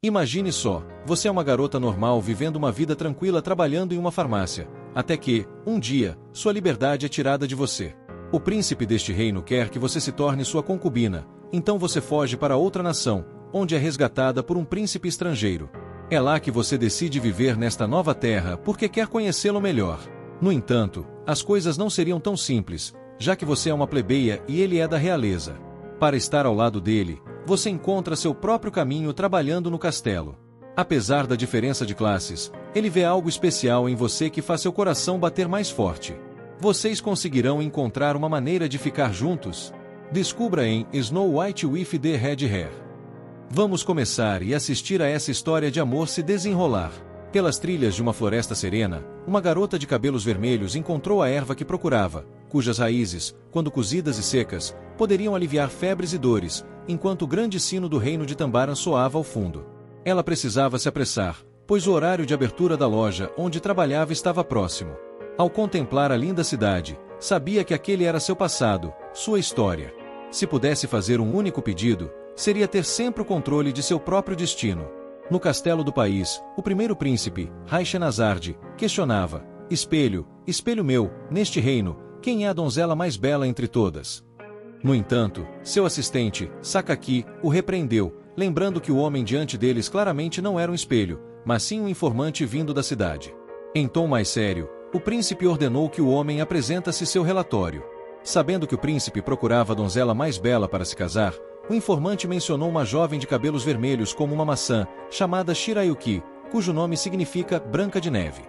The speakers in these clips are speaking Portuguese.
Imagine só, você é uma garota normal vivendo uma vida tranquila trabalhando em uma farmácia, até que, um dia, sua liberdade é tirada de você. O príncipe deste reino quer que você se torne sua concubina, então você foge para outra nação, onde é resgatada por um príncipe estrangeiro. É lá que você decide viver nesta nova terra porque quer conhecê-lo melhor. No entanto, as coisas não seriam tão simples, já que você é uma plebeia e ele é da realeza. Para estar ao lado dele, você encontra seu próprio caminho trabalhando no castelo. Apesar da diferença de classes, ele vê algo especial em você que faz seu coração bater mais forte. Vocês conseguirão encontrar uma maneira de ficar juntos? Descubra em Snow White with the Red Hair. Vamos começar e assistir a essa história de amor se desenrolar. Pelas trilhas de uma floresta serena, uma garota de cabelos vermelhos encontrou a erva que procurava, cujas raízes, quando cozidas e secas, poderiam aliviar febres e dores, enquanto o grande sino do reino de Tambaran soava ao fundo. Ela precisava se apressar, pois o horário de abertura da loja onde trabalhava estava próximo. Ao contemplar a linda cidade, sabia que aquele era seu passado, sua história. Se pudesse fazer um único pedido, seria ter sempre o controle de seu próprio destino. No castelo do país, o primeiro príncipe, Raishenazard, questionava: Espelho, espelho meu, neste reino, quem é a donzela mais bela entre todas? No entanto, seu assistente, Sakaki, o repreendeu, lembrando que o homem diante deles claramente não era um espelho, mas sim um informante vindo da cidade. Em tom mais sério, o príncipe ordenou que o homem apresentasse seu relatório. Sabendo que o príncipe procurava a donzela mais bela para se casar, o informante mencionou uma jovem de cabelos vermelhos como uma maçã, chamada Shirayuki, cujo nome significa Branca de Neve.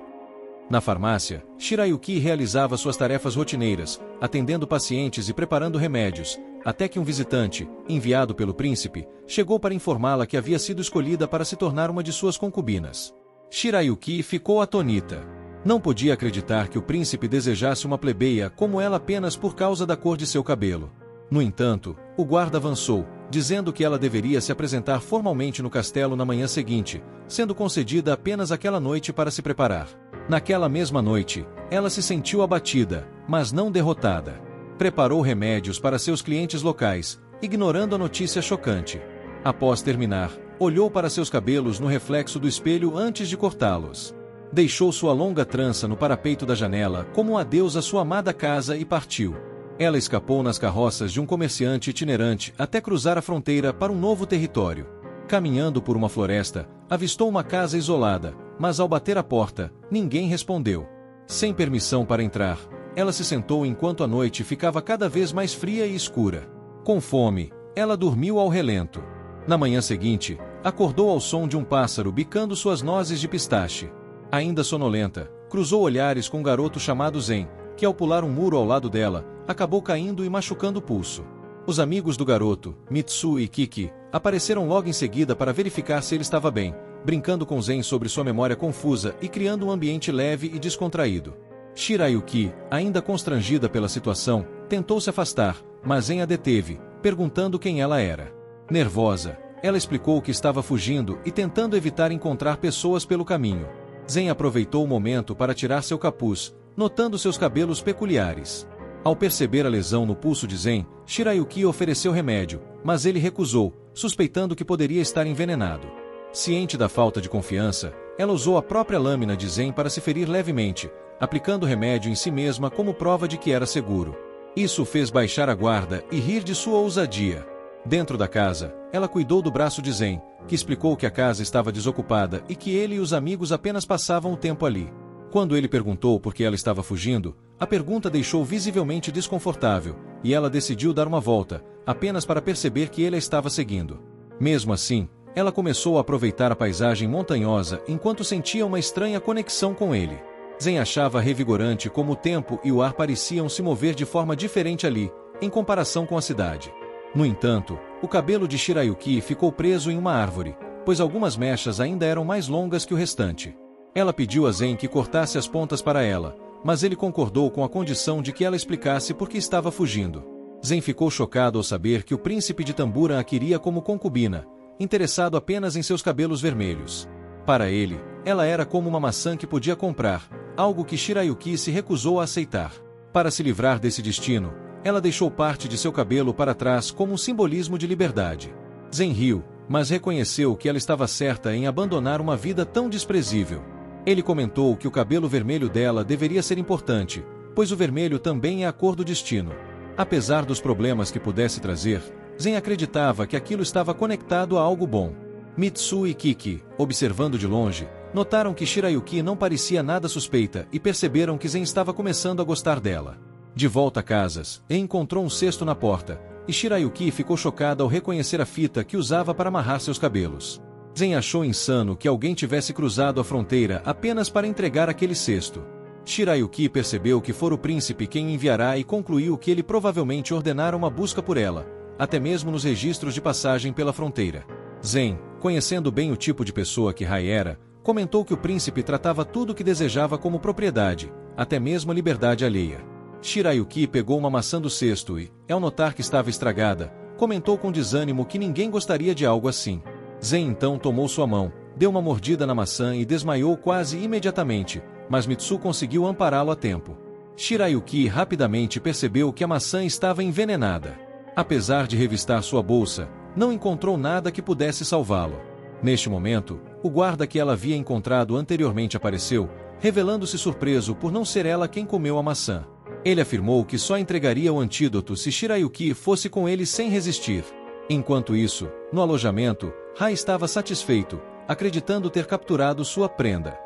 Na farmácia, Shirayuki realizava suas tarefas rotineiras, atendendo pacientes e preparando remédios, até que um visitante, enviado pelo príncipe, chegou para informá-la que havia sido escolhida para se tornar uma de suas concubinas. Shirayuki ficou atônita. Não podia acreditar que o príncipe desejasse uma plebeia como ela apenas por causa da cor de seu cabelo. No entanto, o guarda avançou, dizendo que ela deveria se apresentar formalmente no castelo na manhã seguinte, sendo concedida apenas aquela noite para se preparar. Naquela mesma noite, ela se sentiu abatida, mas não derrotada. Preparou remédios para seus clientes locais, ignorando a notícia chocante. Após terminar, olhou para seus cabelos no reflexo do espelho antes de cortá-los. Deixou sua longa trança no parapeito da janela como um adeus à sua amada casa e partiu. Ela escapou nas carroças de um comerciante itinerante até cruzar a fronteira para um novo território. Caminhando por uma floresta, avistou uma casa isolada, mas ao bater a porta, ninguém respondeu. Sem permissão para entrar, ela se sentou enquanto a noite ficava cada vez mais fria e escura. Com fome, ela dormiu ao relento. Na manhã seguinte, acordou ao som de um pássaro bicando suas nozes de pistache. Ainda sonolenta, cruzou olhares com um garoto chamado Zen, que ao pular um muro ao lado dela, acabou caindo e machucando o pulso. Os amigos do garoto, Mitsu e Kiki, apareceram logo em seguida para verificar se ele estava bem, brincando com Zen sobre sua memória confusa e criando um ambiente leve e descontraído. Shirayuki, ainda constrangida pela situação, tentou se afastar, mas Zen a deteve, perguntando quem ela era. Nervosa, ela explicou que estava fugindo e tentando evitar encontrar pessoas pelo caminho. Zen aproveitou o momento para tirar seu capuz, notando seus cabelos peculiares. Ao perceber a lesão no pulso de Zen, Shirayuki ofereceu remédio, mas ele recusou, suspeitando que poderia estar envenenado. Ciente da falta de confiança, ela usou a própria lâmina de Zen para se ferir levemente, aplicando o remédio em si mesma como prova de que era seguro. Isso o fez baixar a guarda e rir de sua ousadia. Dentro da casa, ela cuidou do braço de Zen, que explicou que a casa estava desocupada e que ele e os amigos apenas passavam o tempo ali. Quando ele perguntou por que ela estava fugindo, a pergunta deixou visivelmente desconfortável, e ela decidiu dar uma volta, apenas para perceber que ele a estava seguindo. Mesmo assim, ela começou a aproveitar a paisagem montanhosa enquanto sentia uma estranha conexão com ele. Zen achava revigorante como o tempo e o ar pareciam se mover de forma diferente ali, em comparação com a cidade. No entanto, o cabelo de Shirayuki ficou preso em uma árvore, pois algumas mechas ainda eram mais longas que o restante. Ela pediu a Zen que cortasse as pontas para ela, mas ele concordou com a condição de que ela explicasse por que estava fugindo. Zen ficou chocado ao saber que o príncipe de Tamburan a queria como concubina, interessado apenas em seus cabelos vermelhos. Para ele, ela era como uma maçã que podia comprar, algo que Shirayuki se recusou a aceitar. Para se livrar desse destino, ela deixou parte de seu cabelo para trás como um simbolismo de liberdade. Zen riu, mas reconheceu que ela estava certa em abandonar uma vida tão desprezível. Ele comentou que o cabelo vermelho dela deveria ser importante, pois o vermelho também é a cor do destino. Apesar dos problemas que pudesse trazer, Zen acreditava que aquilo estava conectado a algo bom. Mitsu e Kiki, observando de longe, notaram que Shirayuki não parecia nada suspeita e perceberam que Zen estava começando a gostar dela. De volta a casas, encontrou um cesto na porta, e Shirayuki ficou chocada ao reconhecer a fita que usava para amarrar seus cabelos. Zen achou insano que alguém tivesse cruzado a fronteira apenas para entregar aquele cesto. Shirayuki percebeu que fora o príncipe quem o enviará e concluiu que ele provavelmente ordenara uma busca por ela, até mesmo nos registros de passagem pela fronteira. Zen, conhecendo bem o tipo de pessoa que Rai era, comentou que o príncipe tratava tudo o que desejava como propriedade, até mesmo a liberdade alheia. Shirayuki pegou uma maçã do cesto e, ao notar que estava estragada, comentou com desânimo que ninguém gostaria de algo assim. Zen então tomou sua mão, deu uma mordida na maçã e desmaiou quase imediatamente, mas Mitsu conseguiu ampará-lo a tempo. Shirayuki rapidamente percebeu que a maçã estava envenenada. Apesar de revistar sua bolsa, não encontrou nada que pudesse salvá-lo. Neste momento, o guarda que ela havia encontrado anteriormente apareceu, revelando-se surpreso por não ser ela quem comeu a maçã. Ele afirmou que só entregaria o antídoto se Shirayuki fosse com ele sem resistir. Enquanto isso, no alojamento, Rai estava satisfeito, acreditando ter capturado sua prenda.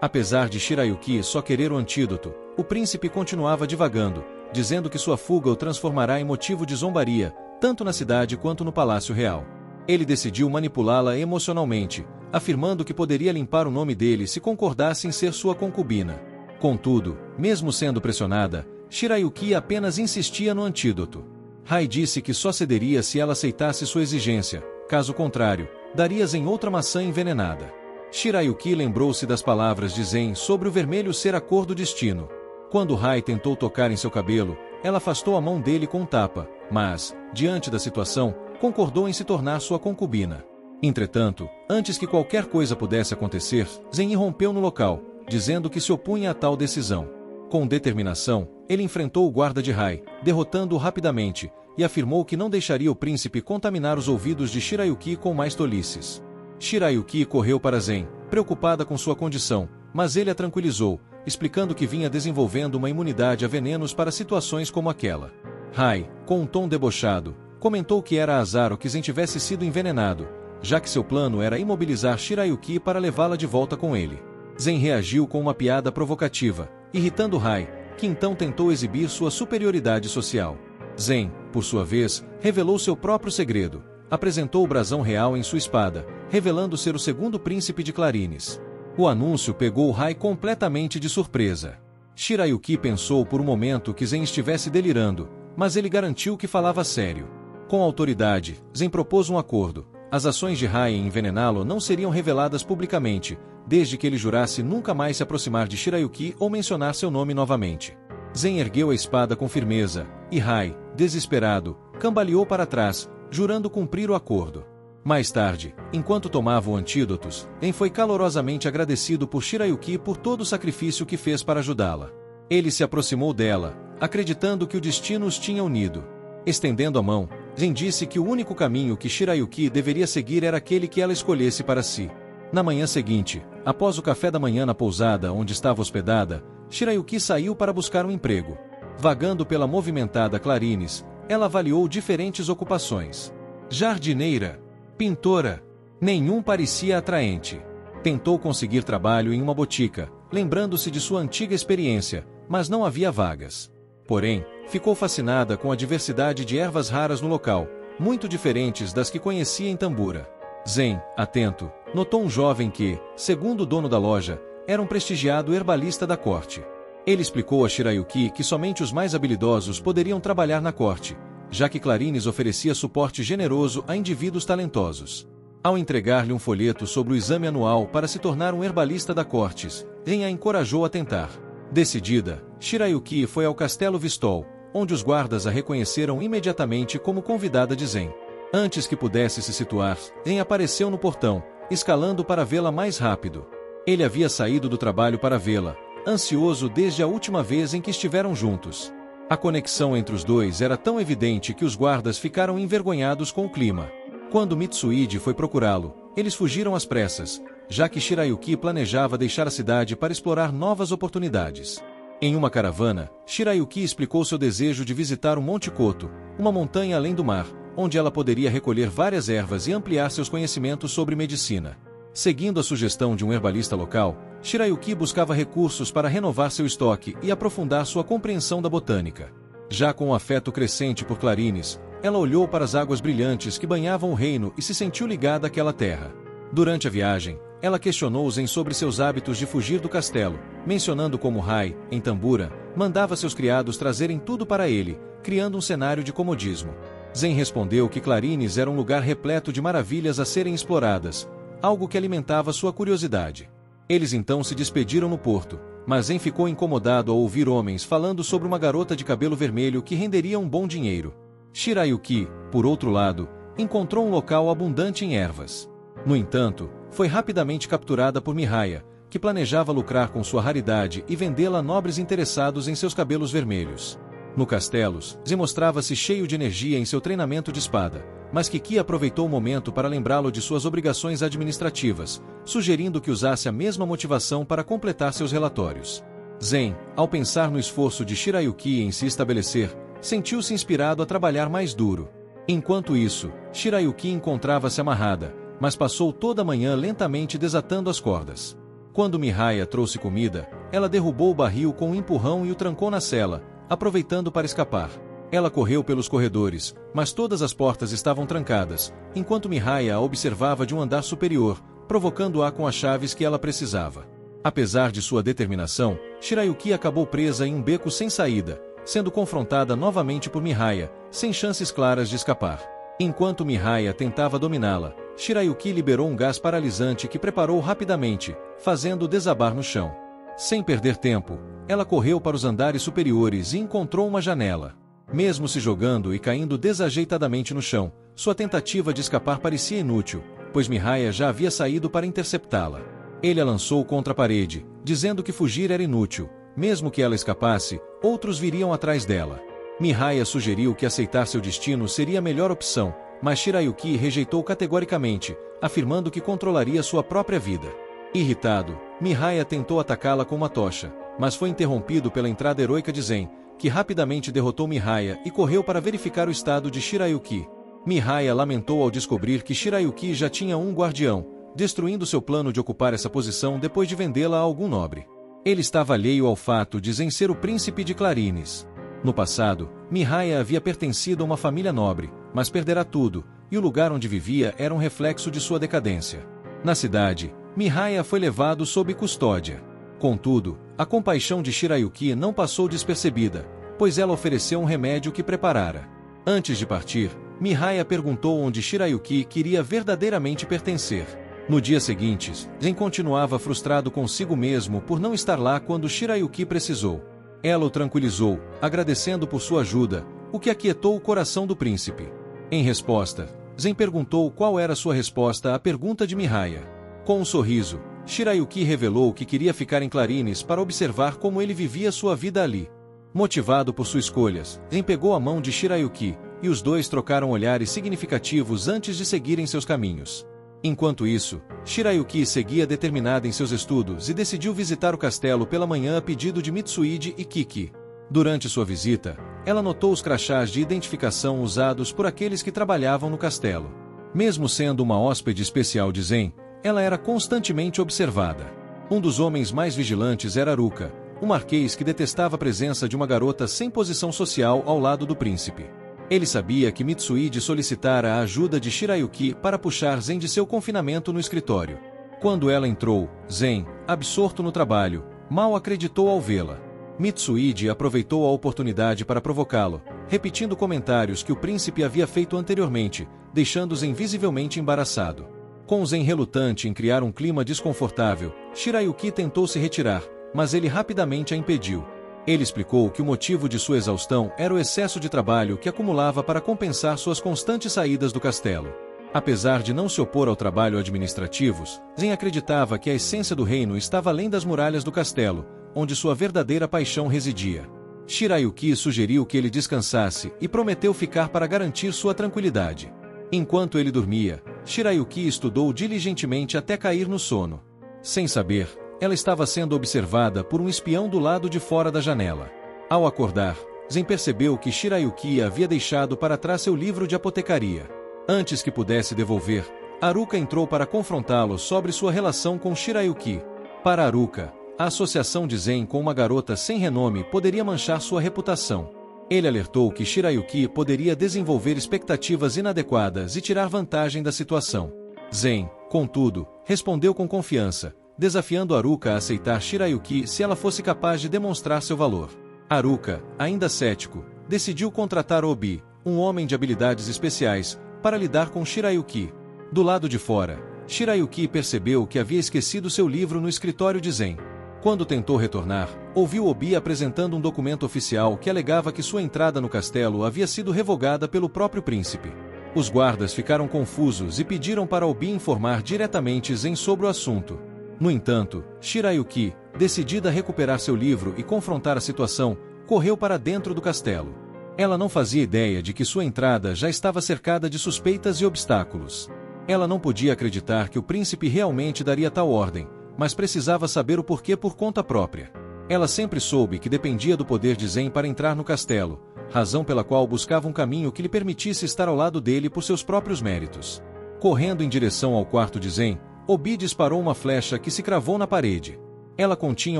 Apesar de Shirayuki só querer o antídoto, o príncipe continuava divagando, dizendo que sua fuga o transformará em motivo de zombaria, tanto na cidade quanto no Palácio Real. Ele decidiu manipulá-la emocionalmente, afirmando que poderia limpar o nome dele se concordasse em ser sua concubina. Contudo, mesmo sendo pressionada, Shirayuki apenas insistia no antídoto. Rai disse que só cederia se ela aceitasse sua exigência, caso contrário, daria Zen outra maçã envenenada. Shirayuki lembrou-se das palavras de Zen sobre o vermelho ser a cor do destino. Quando Rai tentou tocar em seu cabelo, ela afastou a mão dele com um tapa, mas, diante da situação, concordou em se tornar sua concubina. Entretanto, antes que qualquer coisa pudesse acontecer, Zen irrompeu no local, dizendo que se opunha a tal decisão. Com determinação, ele enfrentou o guarda de Rai, derrotando-o rapidamente, e afirmou que não deixaria o príncipe contaminar os ouvidos de Shirayuki com mais tolices. Shirayuki correu para Zen, preocupada com sua condição, mas ele a tranquilizou, explicando que vinha desenvolvendo uma imunidade a venenos para situações como aquela. Rai, com um tom debochado, comentou que era azar o que Zen tivesse sido envenenado, já que seu plano era imobilizar Shirayuki para levá-la de volta com ele. Zen reagiu com uma piada provocativa, irritando Rai, que então tentou exibir sua superioridade social. Zen, por sua vez, revelou seu próprio segredo, apresentou o brasão real em sua espada, revelando ser o segundo príncipe de Clarines. O anúncio pegou Rai completamente de surpresa. Shirayuki pensou por um momento que Zen estivesse delirando, mas ele garantiu que falava sério. Com autoridade, Zen propôs um acordo. As ações de Rai em envenená-lo não seriam reveladas publicamente, desde que ele jurasse nunca mais se aproximar de Shirayuki ou mencionar seu nome novamente. Zen ergueu a espada com firmeza, e Rai, desesperado, cambaleou para trás, jurando cumprir o acordo. Mais tarde, enquanto tomavam antídotos, Zen foi calorosamente agradecido por Shirayuki por todo o sacrifício que fez para ajudá-la. Ele se aproximou dela, acreditando que o destino os tinha unido. Estendendo a mão, Zen disse que o único caminho que Shirayuki deveria seguir era aquele que ela escolhesse para si. Na manhã seguinte, após o café da manhã na pousada onde estava hospedada, Shirayuki saiu para buscar um emprego. Vagando pela movimentada Clarines, ela avaliou diferentes ocupações. Jardineira, pintora, nenhum parecia atraente. Tentou conseguir trabalho em uma botica, lembrando-se de sua antiga experiência, mas não havia vagas. Porém, ficou fascinada com a diversidade de ervas raras no local, muito diferentes das que conhecia em Tambura. Zen, atento, notou um jovem que, segundo o dono da loja, era um prestigiado herbalista da corte. Ele explicou a Shirayuki que somente os mais habilidosos poderiam trabalhar na corte, já que Clarines oferecia suporte generoso a indivíduos talentosos. Ao entregar-lhe um folheto sobre o exame anual para se tornar um herbalista da corte, Zen a encorajou a tentar. Decidida, Shirayuki foi ao Castelo Vistol, onde os guardas a reconheceram imediatamente como convidada de Zen. Antes que pudesse se situar, Zen apareceu no portão, escalando para vê-la mais rápido. Ele havia saído do trabalho para vê-la, ansioso desde a última vez em que estiveram juntos. A conexão entre os dois era tão evidente que os guardas ficaram envergonhados com o clima. Quando Mitsuide foi procurá-lo, eles fugiram às pressas, já que Shirayuki planejava deixar a cidade para explorar novas oportunidades. Em uma caravana, Shirayuki explicou seu desejo de visitar o Monte Koto, uma montanha além do mar, onde ela poderia recolher várias ervas e ampliar seus conhecimentos sobre medicina. Seguindo a sugestão de um herbalista local, Shirayuki buscava recursos para renovar seu estoque e aprofundar sua compreensão da botânica. Já com um afeto crescente por clarines, ela olhou para as águas brilhantes que banhavam o reino e se sentiu ligada àquela terra. Durante a viagem, ela questionou Zen sobre seus hábitos de fugir do castelo, mencionando como Rai, em Tambura, mandava seus criados trazerem tudo para ele, criando um cenário de comodismo. Zen respondeu que Clarines era um lugar repleto de maravilhas a serem exploradas, algo que alimentava sua curiosidade. Eles então se despediram no porto, mas Zen ficou incomodado ao ouvir homens falando sobre uma garota de cabelo vermelho que renderia um bom dinheiro. Shirayuki, por outro lado, encontrou um local abundante em ervas. No entanto, foi rapidamente capturada por Mihaya, que planejava lucrar com sua raridade e vendê-la a nobres interessados em seus cabelos vermelhos. No castelo, Zen mostrava-se cheio de energia em seu treinamento de espada, mas Kiki aproveitou o momento para lembrá-lo de suas obrigações administrativas, sugerindo que usasse a mesma motivação para completar seus relatórios. Zen, ao pensar no esforço de Shirayuki em se estabelecer, sentiu-se inspirado a trabalhar mais duro. Enquanto isso, Shirayuki encontrava-se amarrada, mas passou toda a manhã lentamente desatando as cordas. Quando Mihaya trouxe comida, ela derrubou o barril com um empurrão e o trancou na cela, aproveitando para escapar. Ela correu pelos corredores, mas todas as portas estavam trancadas, enquanto Mihaya a observava de um andar superior, provocando-a com as chaves que ela precisava. Apesar de sua determinação, Shirayuki acabou presa em um beco sem saída, sendo confrontada novamente por Mihaya, sem chances claras de escapar. Enquanto Mihaya tentava dominá-la, Shirayuki liberou um gás paralisante que preparou rapidamente, fazendo-o desabar no chão. Sem perder tempo, ela correu para os andares superiores e encontrou uma janela. Mesmo se jogando e caindo desajeitadamente no chão, sua tentativa de escapar parecia inútil, pois Mihaya já havia saído para interceptá-la. Ele a lançou contra a parede, dizendo que fugir era inútil, mesmo que ela escapasse, outros viriam atrás dela. Mihaya sugeriu que aceitar seu destino seria a melhor opção, mas Shirayuki rejeitou categoricamente, afirmando que controlaria sua própria vida. Irritado, Mihaya tentou atacá-la com uma tocha, mas foi interrompido pela entrada heroica de Zen, que rapidamente derrotou Mihaya e correu para verificar o estado de Shirayuki. Mihaya lamentou ao descobrir que Shirayuki já tinha um guardião, destruindo seu plano de ocupar essa posição depois de vendê-la a algum nobre. Ele estava alheio ao fato de Zen ser o príncipe de Clarines. No passado, Mihaya havia pertencido a uma família nobre, mas perderá tudo, e o lugar onde vivia era um reflexo de sua decadência. Na cidade, Mihaya foi levado sob custódia. Contudo, a compaixão de Shirayuki não passou despercebida, pois ela ofereceu um remédio que preparara. Antes de partir, Mihaya perguntou onde Shirayuki queria verdadeiramente pertencer. No dia seguinte, Zen continuava frustrado consigo mesmo por não estar lá quando Shirayuki precisou. Ela o tranquilizou, agradecendo por sua ajuda, o que aquietou o coração do príncipe. Em resposta, Zen perguntou qual era sua resposta à pergunta de Mihaya. Com um sorriso, Shirayuki revelou que queria ficar em Clarines para observar como ele vivia sua vida ali. Motivado por suas escolhas, Zen pegou a mão de Shirayuki, e os dois trocaram olhares significativos antes de seguirem seus caminhos. Enquanto isso, Shirayuki seguia determinada em seus estudos e decidiu visitar o castelo pela manhã a pedido de Mitsuide e Kiki. Durante sua visita, ela notou os crachás de identificação usados por aqueles que trabalhavam no castelo. Mesmo sendo uma hóspede especial de Zen, ela era constantemente observada. Um dos homens mais vigilantes era Aruka, um marquês que detestava a presença de uma garota sem posição social ao lado do príncipe. Ele sabia que Mitsuide solicitara a ajuda de Shirayuki para puxar Zen de seu confinamento no escritório. Quando ela entrou, Zen, absorto no trabalho, mal acreditou ao vê-la. Mitsuide aproveitou a oportunidade para provocá-lo, repetindo comentários que o príncipe havia feito anteriormente, deixando Zen visivelmente embaraçado. Com Zen relutante em criar um clima desconfortável, Shirayuki tentou se retirar, mas ele rapidamente a impediu. Ele explicou que o motivo de sua exaustão era o excesso de trabalho que acumulava para compensar suas constantes saídas do castelo. Apesar de não se opor ao trabalho administrativo, Zen acreditava que a essência do reino estava além das muralhas do castelo, onde sua verdadeira paixão residia. Shirayuki sugeriu que ele descansasse e prometeu ficar para garantir sua tranquilidade. Enquanto ele dormia, Shirayuki estudou diligentemente até cair no sono. Sem saber, ela estava sendo observada por um espião do lado de fora da janela. Ao acordar, Zen percebeu que Shirayuki havia deixado para trás seu livro de apotecaria. Antes que pudesse devolver, Haruka entrou para confrontá-lo sobre sua relação com Shirayuki. Para Haruka, a associação de Zen com uma garota sem renome poderia manchar sua reputação. Ele alertou que Shirayuki poderia desenvolver expectativas inadequadas e tirar vantagem da situação. Zen, contudo, respondeu com confiança, desafiando Haruka a aceitar Shirayuki se ela fosse capaz de demonstrar seu valor. Haruka, ainda cético, decidiu contratar Obi, um homem de habilidades especiais, para lidar com Shirayuki. Do lado de fora, Shirayuki percebeu que havia esquecido seu livro no escritório de Zen. Quando tentou retornar, ouviu Obi apresentando um documento oficial que alegava que sua entrada no castelo havia sido revogada pelo próprio príncipe. Os guardas ficaram confusos e pediram para Obi informar diretamente Zen sobre o assunto. No entanto, Shirayuki, decidida a recuperar seu livro e confrontar a situação, correu para dentro do castelo. Ela não fazia ideia de que sua entrada já estava cercada de suspeitas e obstáculos. Ela não podia acreditar que o príncipe realmente daria tal ordem, mas precisava saber o porquê por conta própria. Ela sempre soube que dependia do poder de Zen para entrar no castelo, razão pela qual buscava um caminho que lhe permitisse estar ao lado dele por seus próprios méritos. Correndo em direção ao quarto de Zen, Obi disparou uma flecha que se cravou na parede. Ela continha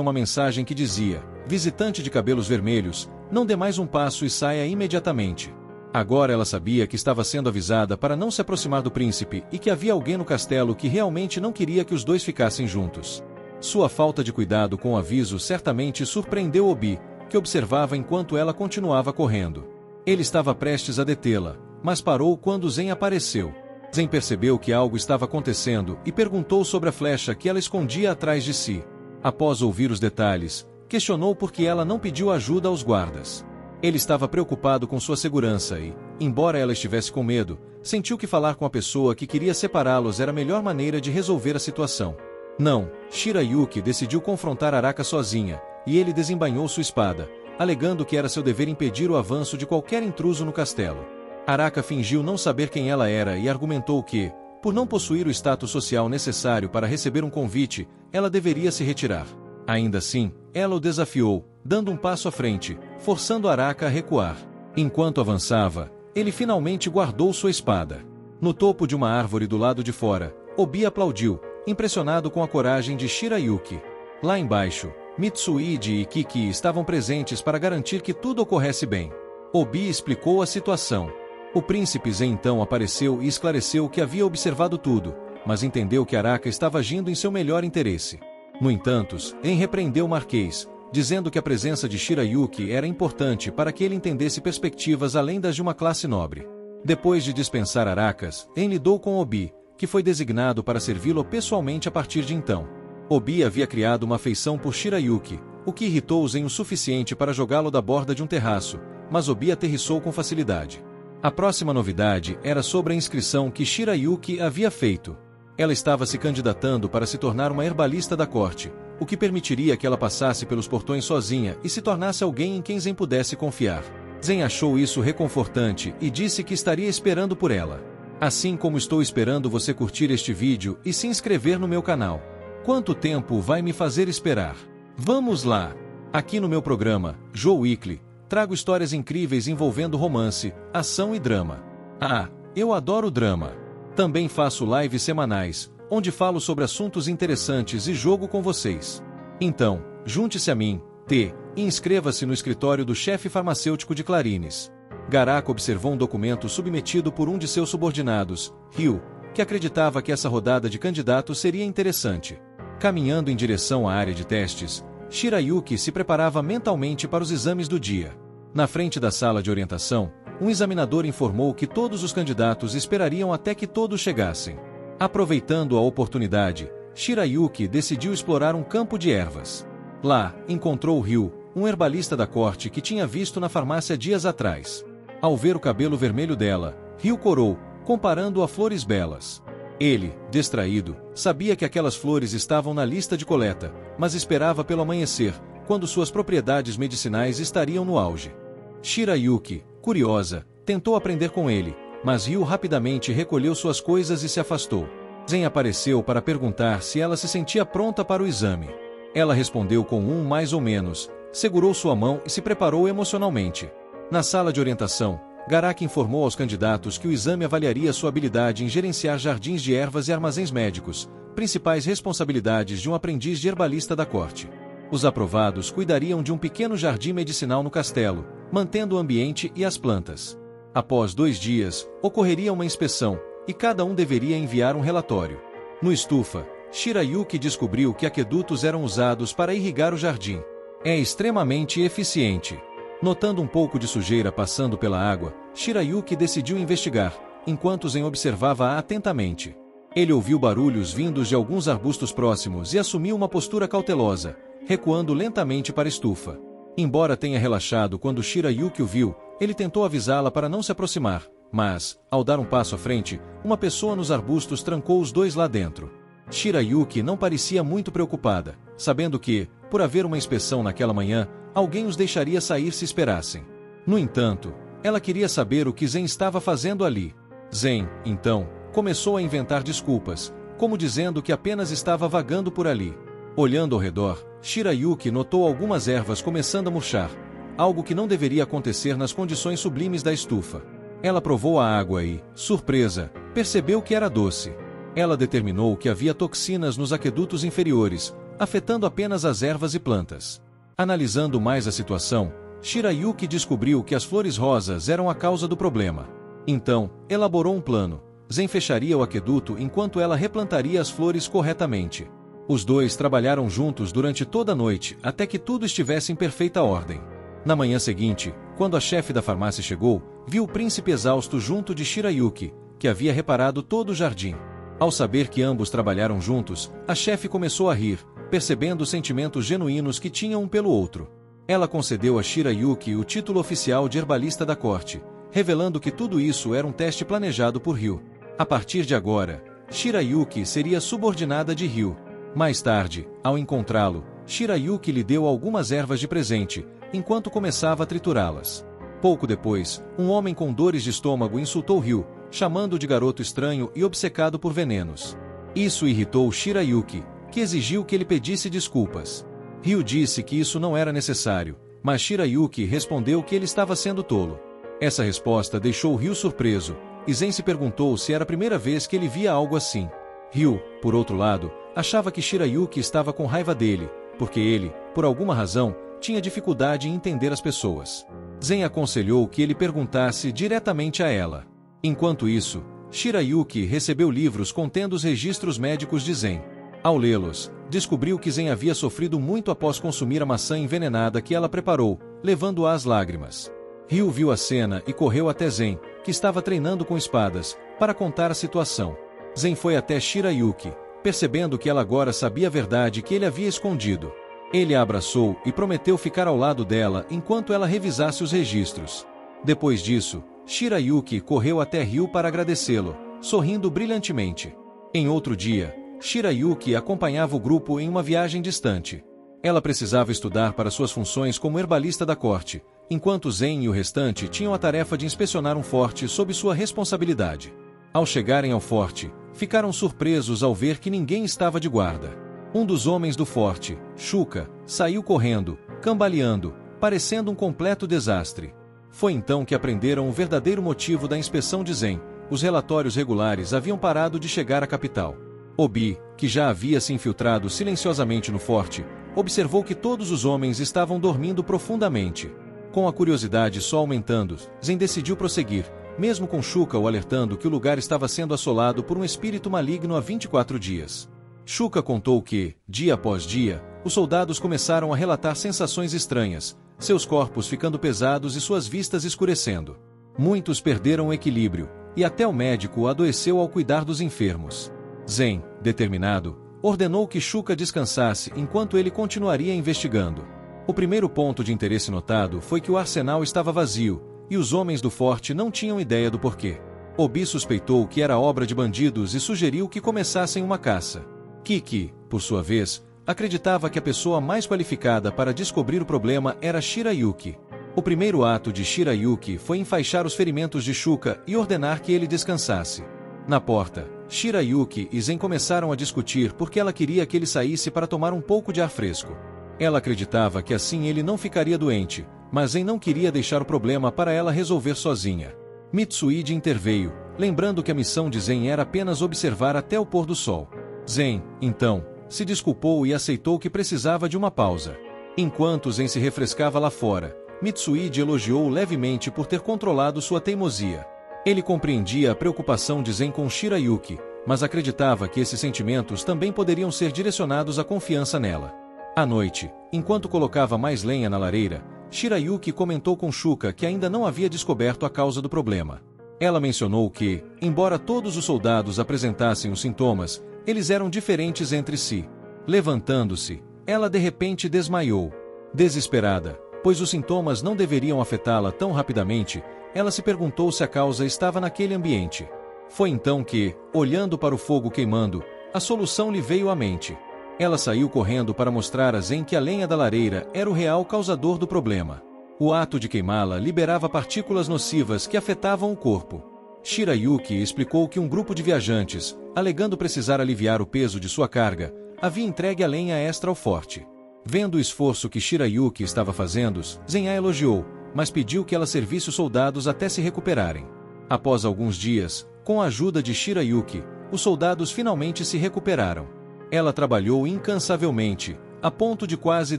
uma mensagem que dizia: visitante de cabelos vermelhos, não dê mais um passo e saia imediatamente. Agora ela sabia que estava sendo avisada para não se aproximar do príncipe e que havia alguém no castelo que realmente não queria que os dois ficassem juntos. Sua falta de cuidado com o aviso certamente surpreendeu Obi, que observava enquanto ela continuava correndo. Ele estava prestes a detê-la, mas parou quando Zen apareceu. Zen percebeu que algo estava acontecendo e perguntou sobre a flecha que ela escondia atrás de si. Após ouvir os detalhes, questionou por que ela não pediu ajuda aos guardas. Ele estava preocupado com sua segurança e, embora ela estivesse com medo, sentiu que falar com a pessoa que queria separá-los era a melhor maneira de resolver a situação. Não, Shirayuki decidiu confrontar Araka sozinha, e ele desembainhou sua espada, alegando que era seu dever impedir o avanço de qualquer intruso no castelo. Araka fingiu não saber quem ela era e argumentou que, por não possuir o status social necessário para receber um convite, ela deveria se retirar. Ainda assim, ela o desafiou, dando um passo à frente, forçando Araka a recuar. Enquanto avançava, ele finalmente guardou sua espada. No topo de uma árvore do lado de fora, Obi aplaudiu, impressionado com a coragem de Shirayuki. Lá embaixo, Mitsuide e Kiki estavam presentes para garantir que tudo ocorresse bem. Obi explicou a situação. O príncipe Zen então apareceu e esclareceu que havia observado tudo, mas entendeu que Araka estava agindo em seu melhor interesse. No entanto, Zen repreendeu o Marquês, dizendo que a presença de Shirayuki era importante para que ele entendesse perspectivas além das de uma classe nobre. Depois de dispensar Arakas, Zen lidou com Obi, que foi designado para servi-lo pessoalmente a partir de então. Obi havia criado uma afeição por Shirayuki, o que irritou Zen o suficiente para jogá-lo da borda de um terraço, mas Obi aterrissou com facilidade. A próxima novidade era sobre a inscrição que Shirayuki havia feito. Ela estava se candidatando para se tornar uma herbalista da corte, o que permitiria que ela passasse pelos portões sozinha e se tornasse alguém em quem Zen pudesse confiar. Zen achou isso reconfortante e disse que estaria esperando por ela. Assim como estou esperando você curtir este vídeo e se inscrever no meu canal. Quanto tempo vai me fazer esperar? Vamos lá! Aqui no meu programa, Joe Weekly, trago histórias incríveis envolvendo romance, ação e drama. Ah, eu adoro drama. Também faço lives semanais, onde falo sobre assuntos interessantes e jogo com vocês. Então, junte-se a mim, e inscreva-se no escritório do chefe farmacêutico de Clarines. Garaka observou um documento submetido por um de seus subordinados, Ryu, que acreditava que essa rodada de candidatos seria interessante. Caminhando em direção à área de testes, Shirayuki se preparava mentalmente para os exames do dia. Na frente da sala de orientação, um examinador informou que todos os candidatos esperariam até que todos chegassem. Aproveitando a oportunidade, Shirayuki decidiu explorar um campo de ervas. Lá, encontrou Ryu, um herbalista da corte que tinha visto na farmácia dias atrás. Ao ver o cabelo vermelho dela, Ryu corou, comparando-o a flores belas. Ele, distraído, sabia que aquelas flores estavam na lista de coleta, mas esperava pelo amanhecer, quando suas propriedades medicinais estariam no auge. Shirayuki, curiosa, tentou aprender com ele, mas Ryu rapidamente recolheu suas coisas e se afastou. Zen apareceu para perguntar se ela se sentia pronta para o exame. Ela respondeu com um mais ou menos, segurou sua mão e se preparou emocionalmente. Na sala de orientação, Garak informou aos candidatos que o exame avaliaria sua habilidade em gerenciar jardins de ervas e armazéns médicos, principais responsabilidades de um aprendiz de herbalista da corte. Os aprovados cuidariam de um pequeno jardim medicinal no castelo, mantendo o ambiente e as plantas. Após 2 dias, ocorreria uma inspeção, e cada um deveria enviar um relatório. No estufa, Shirayuki descobriu que aquedutos eram usados para irrigar o jardim. É extremamente eficiente. Notando um pouco de sujeira passando pela água, Shirayuki decidiu investigar, enquanto Zen observava atentamente. Ele ouviu barulhos vindos de alguns arbustos próximos e assumiu uma postura cautelosa, recuando lentamente para a estufa. Embora tenha relaxado quando Shirayuki o viu, ele tentou avisá-la para não se aproximar, mas, ao dar um passo à frente, uma pessoa nos arbustos trancou os dois lá dentro. Shirayuki não parecia muito preocupada, sabendo que, por haver uma inspeção naquela manhã, alguém os deixaria sair se esperassem. No entanto, ela queria saber o que Zen estava fazendo ali. Zen, então, começou a inventar desculpas, como dizendo que apenas estava vagando por ali. Olhando ao redor, Shirayuki notou algumas ervas começando a murchar, algo que não deveria acontecer nas condições sublimes da estufa. Ela provou a água e, surpresa, percebeu que era doce. Ela determinou que havia toxinas nos aquedutos inferiores, afetando apenas as ervas e plantas. Analisando mais a situação, Shirayuki descobriu que as flores rosas eram a causa do problema. Então, elaborou um plano. Zen fecharia o aqueduto enquanto ela replantaria as flores corretamente. Os dois trabalharam juntos durante toda a noite, até que tudo estivesse em perfeita ordem. Na manhã seguinte, quando a chefe da farmácia chegou, viu o príncipe exausto junto de Shirayuki, que havia reparado todo o jardim. Ao saber que ambos trabalharam juntos, a chefe começou a rir, percebendo os sentimentos genuínos que tinham um pelo outro. Ela concedeu a Shirayuki o título oficial de herbalista da corte, revelando que tudo isso era um teste planejado por Ryu. A partir de agora, Shirayuki seria subordinada de Ryu. Mais tarde, ao encontrá-lo, Shirayuki lhe deu algumas ervas de presente, enquanto começava a triturá-las. Pouco depois, um homem com dores de estômago insultou Ryu, chamando-o de garoto estranho e obcecado por venenos. Isso irritou Shirayuki, que exigiu que ele pedisse desculpas. Ryu disse que isso não era necessário, mas Shirayuki respondeu que ele estava sendo tolo. Essa resposta deixou Ryu surpreso, e Zen se perguntou se era a primeira vez que ele via algo assim. Ryu, por outro lado, achava que Shirayuki estava com raiva dele, porque ele, por alguma razão, tinha dificuldade em entender as pessoas. Zen aconselhou que ele perguntasse diretamente a ela. Enquanto isso, Shirayuki recebeu livros contendo os registros médicos de Zen. Ao lê-los, descobriu que Zen havia sofrido muito após consumir a maçã envenenada que ela preparou, levando-a às lágrimas. Ryu viu a cena e correu até Zen, que estava treinando com espadas, para contar a situação. Zen foi até Shirayuki, percebendo que ela agora sabia a verdade que ele havia escondido. Ele a abraçou e prometeu ficar ao lado dela enquanto ela revisasse os registros. Depois disso, Shirayuki correu até Ryu para agradecê-lo, sorrindo brilhantemente. Em outro dia, Shirayuki acompanhava o grupo em uma viagem distante. Ela precisava estudar para suas funções como herbalista da corte, enquanto Zen e o restante tinham a tarefa de inspecionar um forte sob sua responsabilidade. Ao chegarem ao forte, ficaram surpresos ao ver que ninguém estava de guarda. Um dos homens do forte, Shuka, saiu correndo, cambaleando, parecendo um completo desastre. Foi então que aprenderam o verdadeiro motivo da inspeção de Zen. Os relatórios regulares haviam parado de chegar à capital. Obi, que já havia se infiltrado silenciosamente no forte, observou que todos os homens estavam dormindo profundamente. Com a curiosidade só aumentando, Zen decidiu prosseguir, mesmo com Shuka o alertando que o lugar estava sendo assolado por um espírito maligno há 24 dias. Shuka contou que, dia após dia, os soldados começaram a relatar sensações estranhas, seus corpos ficando pesados e suas vistas escurecendo. Muitos perderam o equilíbrio, e até o médico adoeceu ao cuidar dos enfermos. Zen, determinado, ordenou que Shuka descansasse enquanto ele continuaria investigando. O primeiro ponto de interesse notado foi que o arsenal estava vazio, e os homens do forte não tinham ideia do porquê. Obi suspeitou que era obra de bandidos e sugeriu que começassem uma caça. Kiki, por sua vez, acreditava que a pessoa mais qualificada para descobrir o problema era Shirayuki. O primeiro ato de Shirayuki foi enfaixar os ferimentos de Shuka e ordenar que ele descansasse. Na porta, Shirayuki e Zen começaram a discutir porque ela queria que ele saísse para tomar um pouco de ar fresco. Ela acreditava que assim ele não ficaria doente, mas Zen não queria deixar o problema para ela resolver sozinha. Mitsuide interveio, lembrando que a missão de Zen era apenas observar até o pôr do sol. Zen, então, se desculpou e aceitou que precisava de uma pausa. Enquanto Zen se refrescava lá fora, Mitsuide elogiou-o levemente por ter controlado sua teimosia. Ele compreendia a preocupação de Zen com Shirayuki, mas acreditava que esses sentimentos também poderiam ser direcionados à confiança nela. À noite, enquanto colocava mais lenha na lareira, Shirayuki comentou com Shuka que ainda não havia descoberto a causa do problema. Ela mencionou que, embora todos os soldados apresentassem os sintomas, eles eram diferentes entre si. Levantando-se, ela de repente desmaiou. Desesperada, pois os sintomas não deveriam afetá-la tão rapidamente, ela se perguntou se a causa estava naquele ambiente. Foi então que, olhando para o fogo queimando, a solução lhe veio à mente. Ela saiu correndo para mostrar a Zen que a lenha da lareira era o real causador do problema. O ato de queimá-la liberava partículas nocivas que afetavam o corpo. Shirayuki explicou que um grupo de viajantes, alegando precisar aliviar o peso de sua carga, havia entregue a lenha extra ao forte. Vendo o esforço que Shirayuki estava fazendo, Zen a elogiou, mas pediu que ela servisse os soldados até se recuperarem. Após alguns dias, com a ajuda de Shirayuki, os soldados finalmente se recuperaram. Ela trabalhou incansavelmente, a ponto de quase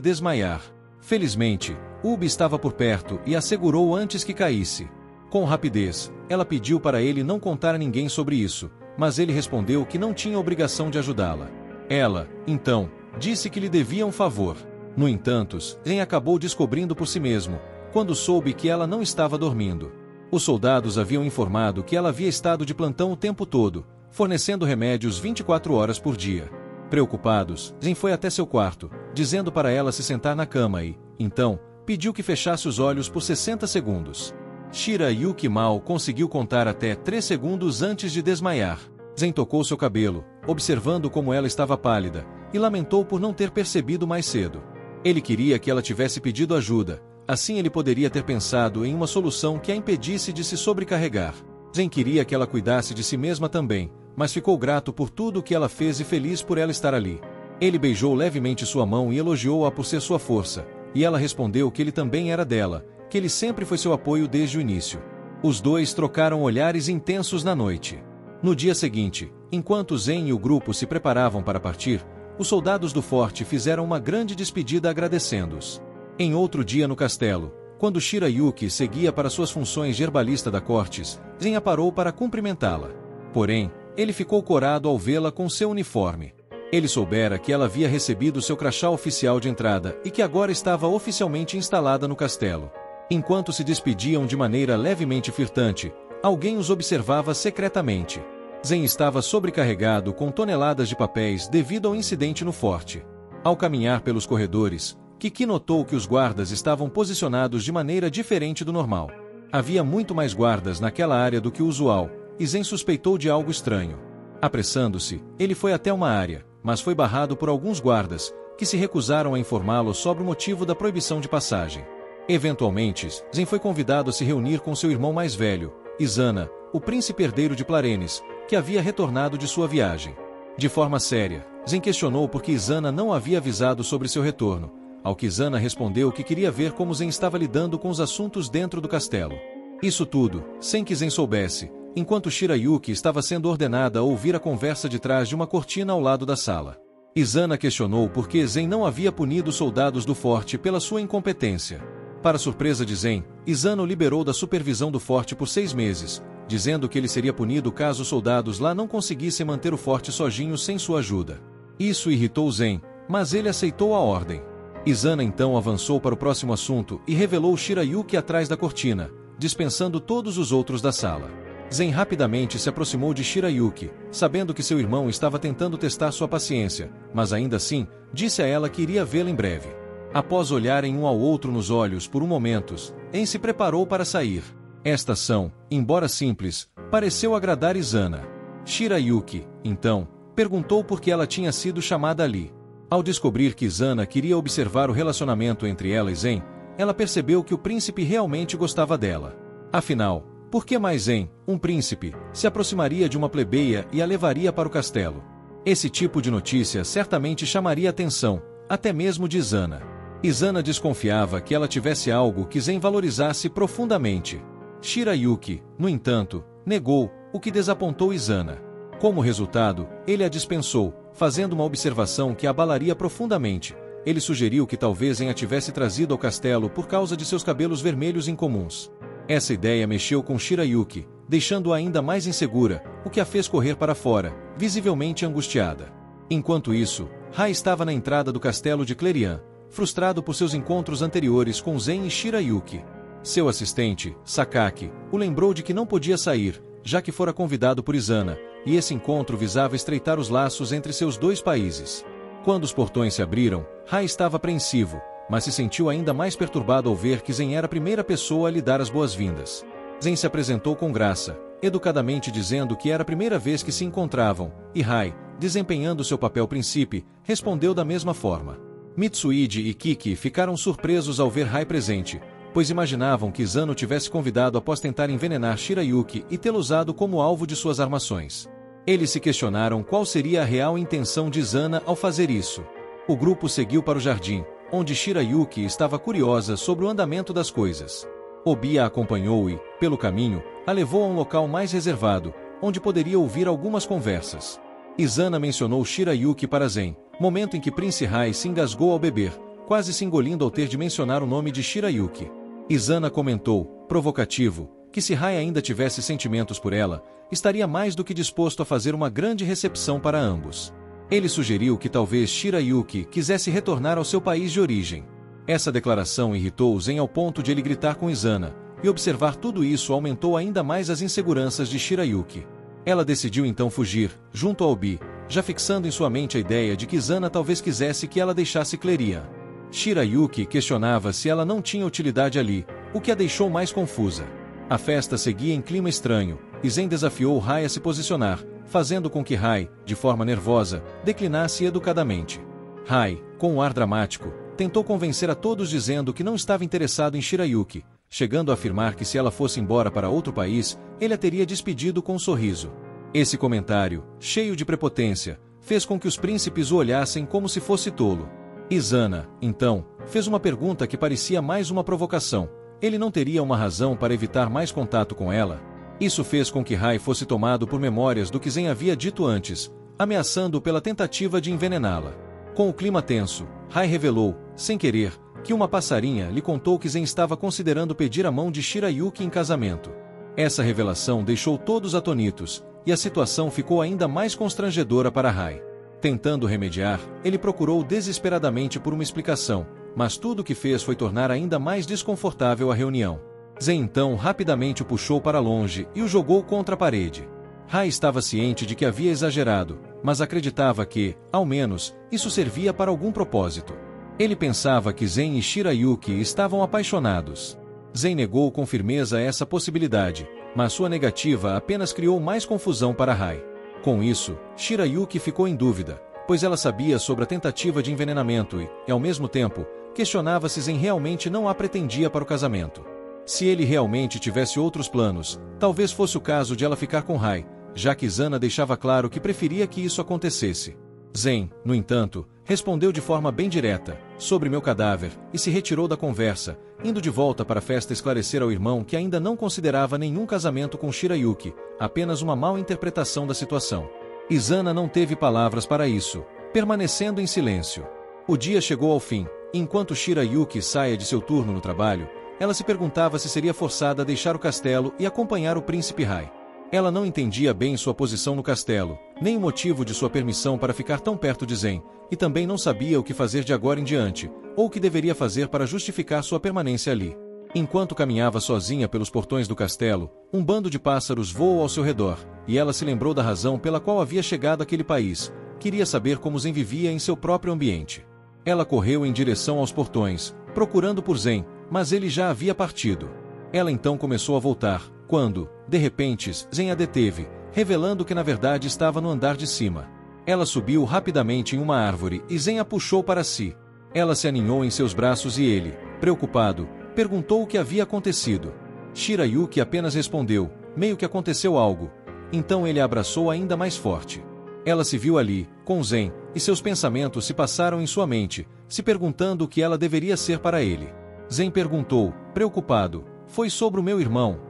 desmaiar. Felizmente, Ubi estava por perto e a segurou antes que caísse. Com rapidez, ela pediu para ele não contar a ninguém sobre isso, mas ele respondeu que não tinha obrigação de ajudá-la. Ela, então, disse que lhe devia um favor. No entanto, Zen acabou descobrindo por si mesmo, quando soube que ela não estava dormindo. Os soldados haviam informado que ela havia estado de plantão o tempo todo, fornecendo remédios 24 horas por dia. Preocupados, Zen foi até seu quarto, dizendo para ela se sentar na cama e, então, pediu que fechasse os olhos por 60 segundos. Shirayuki mal conseguiu contar até 3 segundos antes de desmaiar. Zen tocou seu cabelo, observando como ela estava pálida, e lamentou por não ter percebido mais cedo. Ele queria que ela tivesse pedido ajuda, assim ele poderia ter pensado em uma solução que a impedisse de se sobrecarregar. Zen queria que ela cuidasse de si mesma também, mas ficou grato por tudo o que ela fez e feliz por ela estar ali. Ele beijou levemente sua mão e elogiou-a por ser sua força, e ela respondeu que ele também era dela, que ele sempre foi seu apoio desde o início. Os dois trocaram olhares intensos na noite. No dia seguinte, enquanto Zen e o grupo se preparavam para partir, os soldados do forte fizeram uma grande despedida agradecendo-os. Em outro dia no castelo, quando Shirayuki seguia para suas funções de herbalista da corte, Zen a parou para cumprimentá-la. Porém, ele ficou corado ao vê-la com seu uniforme. Ele soubera que ela havia recebido seu crachá oficial de entrada e que agora estava oficialmente instalada no castelo. Enquanto se despediam de maneira levemente flirtante, alguém os observava secretamente. Zen estava sobrecarregado com toneladas de papéis devido ao incidente no forte. Ao caminhar pelos corredores, Kiki notou que os guardas estavam posicionados de maneira diferente do normal. Havia muito mais guardas naquela área do que o usual, e Zen suspeitou de algo estranho. Apressando-se, ele foi até uma área, mas foi barrado por alguns guardas, que se recusaram a informá-lo sobre o motivo da proibição de passagem. Eventualmente, Zen foi convidado a se reunir com seu irmão mais velho, Izana, o príncipe herdeiro de Plarenes, que havia retornado de sua viagem. De forma séria, Zen questionou por que Izana não havia avisado sobre seu retorno, ao que Izana respondeu que queria ver como Zen estava lidando com os assuntos dentro do castelo. Isso tudo, sem que Zen soubesse, enquanto Shirayuki estava sendo ordenada a ouvir a conversa de trás de uma cortina ao lado da sala. Izana questionou por que Zen não havia punido os soldados do forte pela sua incompetência. Para surpresa de Zen, Izana o liberou da supervisão do forte por 6 meses, dizendo que ele seria punido caso os soldados lá não conseguissem manter o forte sozinhos sem sua ajuda. Isso irritou Zen, mas ele aceitou a ordem. Izana então avançou para o próximo assunto e revelou Shirayuki atrás da cortina, dispensando todos os outros da sala. Zen rapidamente se aproximou de Shirayuki, sabendo que seu irmão estava tentando testar sua paciência, mas ainda assim, disse a ela que iria vê-la em breve. Após olharem um ao outro nos olhos por um momento, Zen se preparou para sair. Esta ação, embora simples, pareceu agradar Izana. Shirayuki, então, perguntou por que ela tinha sido chamada ali. Ao descobrir que Izana queria observar o relacionamento entre ela e Zen, ela percebeu que o príncipe realmente gostava dela. Afinal, por que mais Zen, um príncipe, se aproximaria de uma plebeia e a levaria para o castelo? Esse tipo de notícia certamente chamaria a atenção, até mesmo de Izana. Izana desconfiava que ela tivesse algo que Zen valorizasse profundamente. Shirayuki, no entanto, negou, o que desapontou Izana. Como resultado, ele a dispensou, fazendo uma observação que a abalaria profundamente. Ele sugeriu que talvez Zen a tivesse trazido ao castelo por causa de seus cabelos vermelhos incomuns. Essa ideia mexeu com Shirayuki, deixando-a ainda mais insegura, o que a fez correr para fora, visivelmente angustiada. Enquanto isso, Rai estava na entrada do castelo de Clerian, frustrado por seus encontros anteriores com Zen e Shirayuki. Seu assistente, Sakaki, o lembrou de que não podia sair, já que fora convidado por Izana, e esse encontro visava estreitar os laços entre seus dois países. Quando os portões se abriram, Rai estava apreensivo, mas se sentiu ainda mais perturbado ao ver que Zen era a primeira pessoa a lhe dar as boas-vindas. Zen se apresentou com graça, educadamente dizendo que era a primeira vez que se encontravam, e Rai, desempenhando seu papel príncipe, respondeu da mesma forma. Mitsuide e Kiki ficaram surpresos ao ver Rai presente, pois imaginavam que Izano tivesse convidado após tentar envenenar Shirayuki e tê-lo usado como alvo de suas armações. Eles se questionaram qual seria a real intenção de Izana ao fazer isso. O grupo seguiu para o jardim, onde Shirayuki estava curiosa sobre o andamento das coisas. Obi a acompanhou e, pelo caminho, a levou a um local mais reservado, onde poderia ouvir algumas conversas. Izana mencionou Shirayuki para Zen, momento em que Prince Rai se engasgou ao beber, quase se engolindo ao ter de mencionar o nome de Shirayuki. Izana comentou, provocativo, que se Rai ainda tivesse sentimentos por ela, estaria mais do que disposto a fazer uma grande recepção para ambos. Ele sugeriu que talvez Shirayuki quisesse retornar ao seu país de origem. Essa declaração irritou Zen ao ponto de ele gritar com Izana, e observar tudo isso aumentou ainda mais as inseguranças de Shirayuki. Ela decidiu então fugir, junto a Obi, já fixando em sua mente a ideia de que Izana talvez quisesse que ela deixasse Clerian. Shirayuki questionava se ela não tinha utilidade ali, o que a deixou mais confusa. A festa seguia em clima estranho, e Zen desafiou Rai a se posicionar, fazendo com que Rai, de forma nervosa, declinasse educadamente. Rai, com um ar dramático, tentou convencer a todos dizendo que não estava interessado em Shirayuki, chegando a afirmar que se ela fosse embora para outro país, ele a teria despedido com um sorriso. Esse comentário, cheio de prepotência, fez com que os príncipes o olhassem como se fosse tolo. Izana, então, fez uma pergunta que parecia mais uma provocação. Ele não teria uma razão para evitar mais contato com ela? Isso fez com que Rai fosse tomado por memórias do que Zen havia dito antes, ameaçando-o pela tentativa de envenená-la. Com o clima tenso, Rai revelou, sem querer, que uma passarinha lhe contou que Zen estava considerando pedir a mão de Shirayuki em casamento. Essa revelação deixou todos atonitos, e a situação ficou ainda mais constrangedora para Rai. Tentando remediar, ele procurou desesperadamente por uma explicação, mas tudo o que fez foi tornar ainda mais desconfortável a reunião. Zen então rapidamente o puxou para longe e o jogou contra a parede. Rai estava ciente de que havia exagerado, mas acreditava que, ao menos, isso servia para algum propósito. Ele pensava que Zen e Shirayuki estavam apaixonados. Zen negou com firmeza essa possibilidade, mas sua negativa apenas criou mais confusão para Rai. Com isso, Shirayuki ficou em dúvida, pois ela sabia sobre a tentativa de envenenamento e, ao mesmo tempo, questionava se Zen realmente não a pretendia para o casamento. Se ele realmente tivesse outros planos, talvez fosse o caso de ela ficar com Rai, já que Izana deixava claro que preferia que isso acontecesse. Zen, no entanto, respondeu de forma bem direta, sobre meu cadáver, e se retirou da conversa, indo de volta para a festa esclarecer ao irmão que ainda não considerava nenhum casamento com Shirayuki, apenas uma mal interpretação da situação. Izana não teve palavras para isso, permanecendo em silêncio. O dia chegou ao fim, e enquanto Shirayuki saía de seu turno no trabalho, ela se perguntava se seria forçada a deixar o castelo e acompanhar o príncipe Rai. Ela não entendia bem sua posição no castelo, nem o motivo de sua permissão para ficar tão perto de Zen, e também não sabia o que fazer de agora em diante, ou o que deveria fazer para justificar sua permanência ali. Enquanto caminhava sozinha pelos portões do castelo, um bando de pássaros voou ao seu redor, e ela se lembrou da razão pela qual havia chegado àquele país. Queria saber como Zen vivia em seu próprio ambiente. Ela correu em direção aos portões, procurando por Zen, mas ele já havia partido. Ela então começou a voltar, quando, de repente, Zen a deteve, revelando que na verdade estava no andar de cima. Ela subiu rapidamente em uma árvore e Zen a puxou para si. Ela se aninhou em seus braços e ele, preocupado, perguntou o que havia acontecido. Shirayuki apenas respondeu, meio que aconteceu algo. Então ele a abraçou ainda mais forte. Ela se viu ali, com Zen, e seus pensamentos se passaram em sua mente, se perguntando o que ela deveria ser para ele. Zen perguntou, preocupado, foi sobre o meu irmão.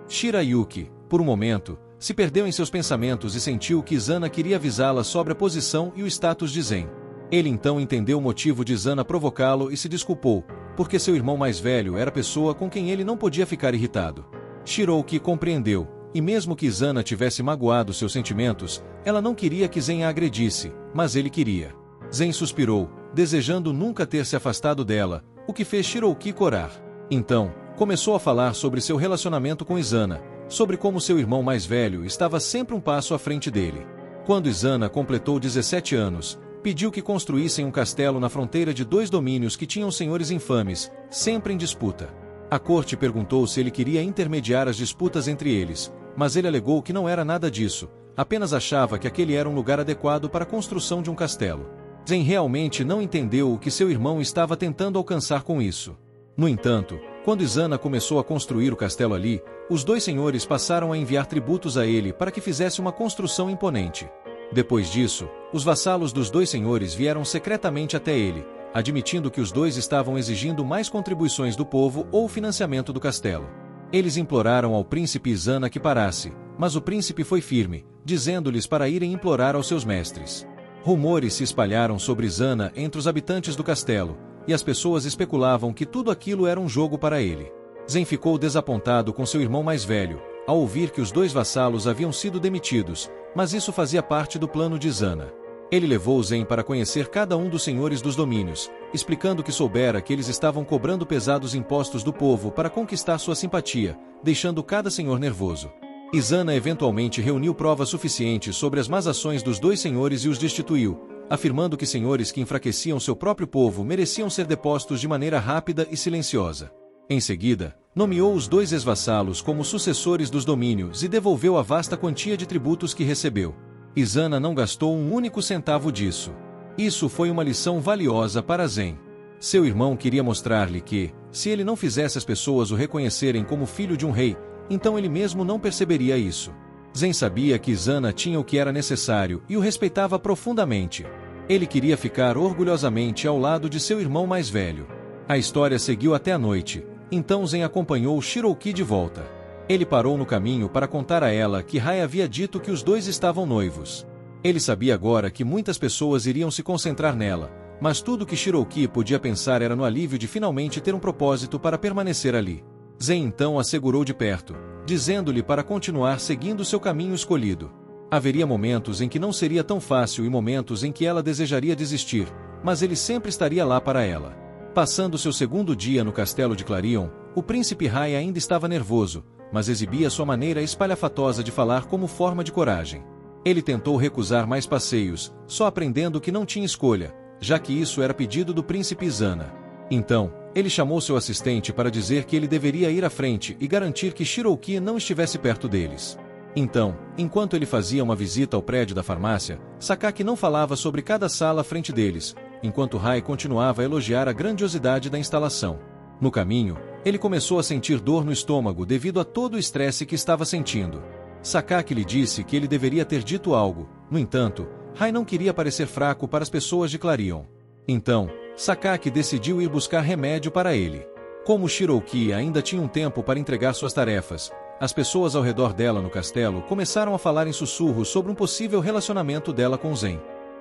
Shirayuki, por um momento, se perdeu em seus pensamentos e sentiu que Izana queria avisá-la sobre a posição e o status de Zen. Ele então entendeu o motivo de Izana provocá-lo e se desculpou, porque seu irmão mais velho era a pessoa com quem ele não podia ficar irritado. Shirouki compreendeu, e mesmo que Izana tivesse magoado seus sentimentos, ela não queria que Zen a agredisse, mas ele queria. Zen suspirou, desejando nunca ter se afastado dela, o que fez Shirouki corar. Então, começou a falar sobre seu relacionamento com Izana, sobre como seu irmão mais velho estava sempre um passo à frente dele. Quando Izana completou 17 anos, pediu que construíssem um castelo na fronteira de 2 domínios que tinham senhores infames, sempre em disputa. A corte perguntou se ele queria intermediar as disputas entre eles, mas ele alegou que não era nada disso, apenas achava que aquele era um lugar adequado para a construção de um castelo. Zen realmente não entendeu o que seu irmão estava tentando alcançar com isso. No entanto, quando Izana começou a construir o castelo ali, os 2 senhores passaram a enviar tributos a ele para que fizesse uma construção imponente. Depois disso, os vassalos dos 2 senhores vieram secretamente até ele, admitindo que os 2 estavam exigindo mais contribuições do povo ou financiamento do castelo. Eles imploraram ao príncipe Izana que parasse, mas o príncipe foi firme, dizendo-lhes para irem implorar aos seus mestres. Rumores se espalharam sobre Izana entre os habitantes do castelo, e as pessoas especulavam que tudo aquilo era um jogo para ele. Zen ficou desapontado com seu irmão mais velho, ao ouvir que os 2 vassalos haviam sido demitidos, mas isso fazia parte do plano de Izana. Ele levou Zen para conhecer cada um dos senhores dos domínios, explicando que soubera que eles estavam cobrando pesados impostos do povo para conquistar sua simpatia, deixando cada senhor nervoso. Izana eventualmente reuniu provas suficientes sobre as más ações dos 2 senhores e os destituiu, afirmando que senhores que enfraqueciam seu próprio povo mereciam ser depostos de maneira rápida e silenciosa. Em seguida, nomeou os 2 ex-vassalos como sucessores dos domínios e devolveu a vasta quantia de tributos que recebeu. Izana não gastou um único centavo disso. Isso foi uma lição valiosa para Zen. Seu irmão queria mostrar-lhe que, se ele não fizesse as pessoas o reconhecerem como filho de um rei, então ele mesmo não perceberia isso. Zen sabia que Izana tinha o que era necessário e o respeitava profundamente. Ele queria ficar orgulhosamente ao lado de seu irmão mais velho. A história seguiu até a noite, então Zen acompanhou Shirouki de volta. Ele parou no caminho para contar a ela que Rai havia dito que os 2 estavam noivos. Ele sabia agora que muitas pessoas iriam se concentrar nela, mas tudo que Shirouki podia pensar era no alívio de finalmente ter um propósito para permanecer ali. Zen então a segurou de perto, dizendo-lhe para continuar seguindo seu caminho escolhido. Haveria momentos em que não seria tão fácil e momentos em que ela desejaria desistir, mas ele sempre estaria lá para ela. Passando seu 2º dia no castelo de Clarion, o príncipe Rai ainda estava nervoso, mas exibia sua maneira espalhafatosa de falar como forma de coragem. Ele tentou recusar mais passeios, só aprendendo que não tinha escolha, já que isso era pedido do príncipe Izana. Então, ele chamou seu assistente para dizer que ele deveria ir à frente e garantir que Shirouki não estivesse perto deles. Então, enquanto ele fazia uma visita ao prédio da farmácia, Sakaki não falava sobre cada sala à frente deles, enquanto Rai continuava a elogiar a grandiosidade da instalação. No caminho, ele começou a sentir dor no estômago devido a todo o estresse que estava sentindo. Sakaki lhe disse que ele deveria ter dito algo, no entanto, Rai não queria parecer fraco para as pessoas de Clarion. Então, Sakaki decidiu ir buscar remédio para ele. Como Shirouki ainda tinha um tempo para entregar suas tarefas, as pessoas ao redor dela no castelo começaram a falar em sussurros sobre um possível relacionamento dela com Zen.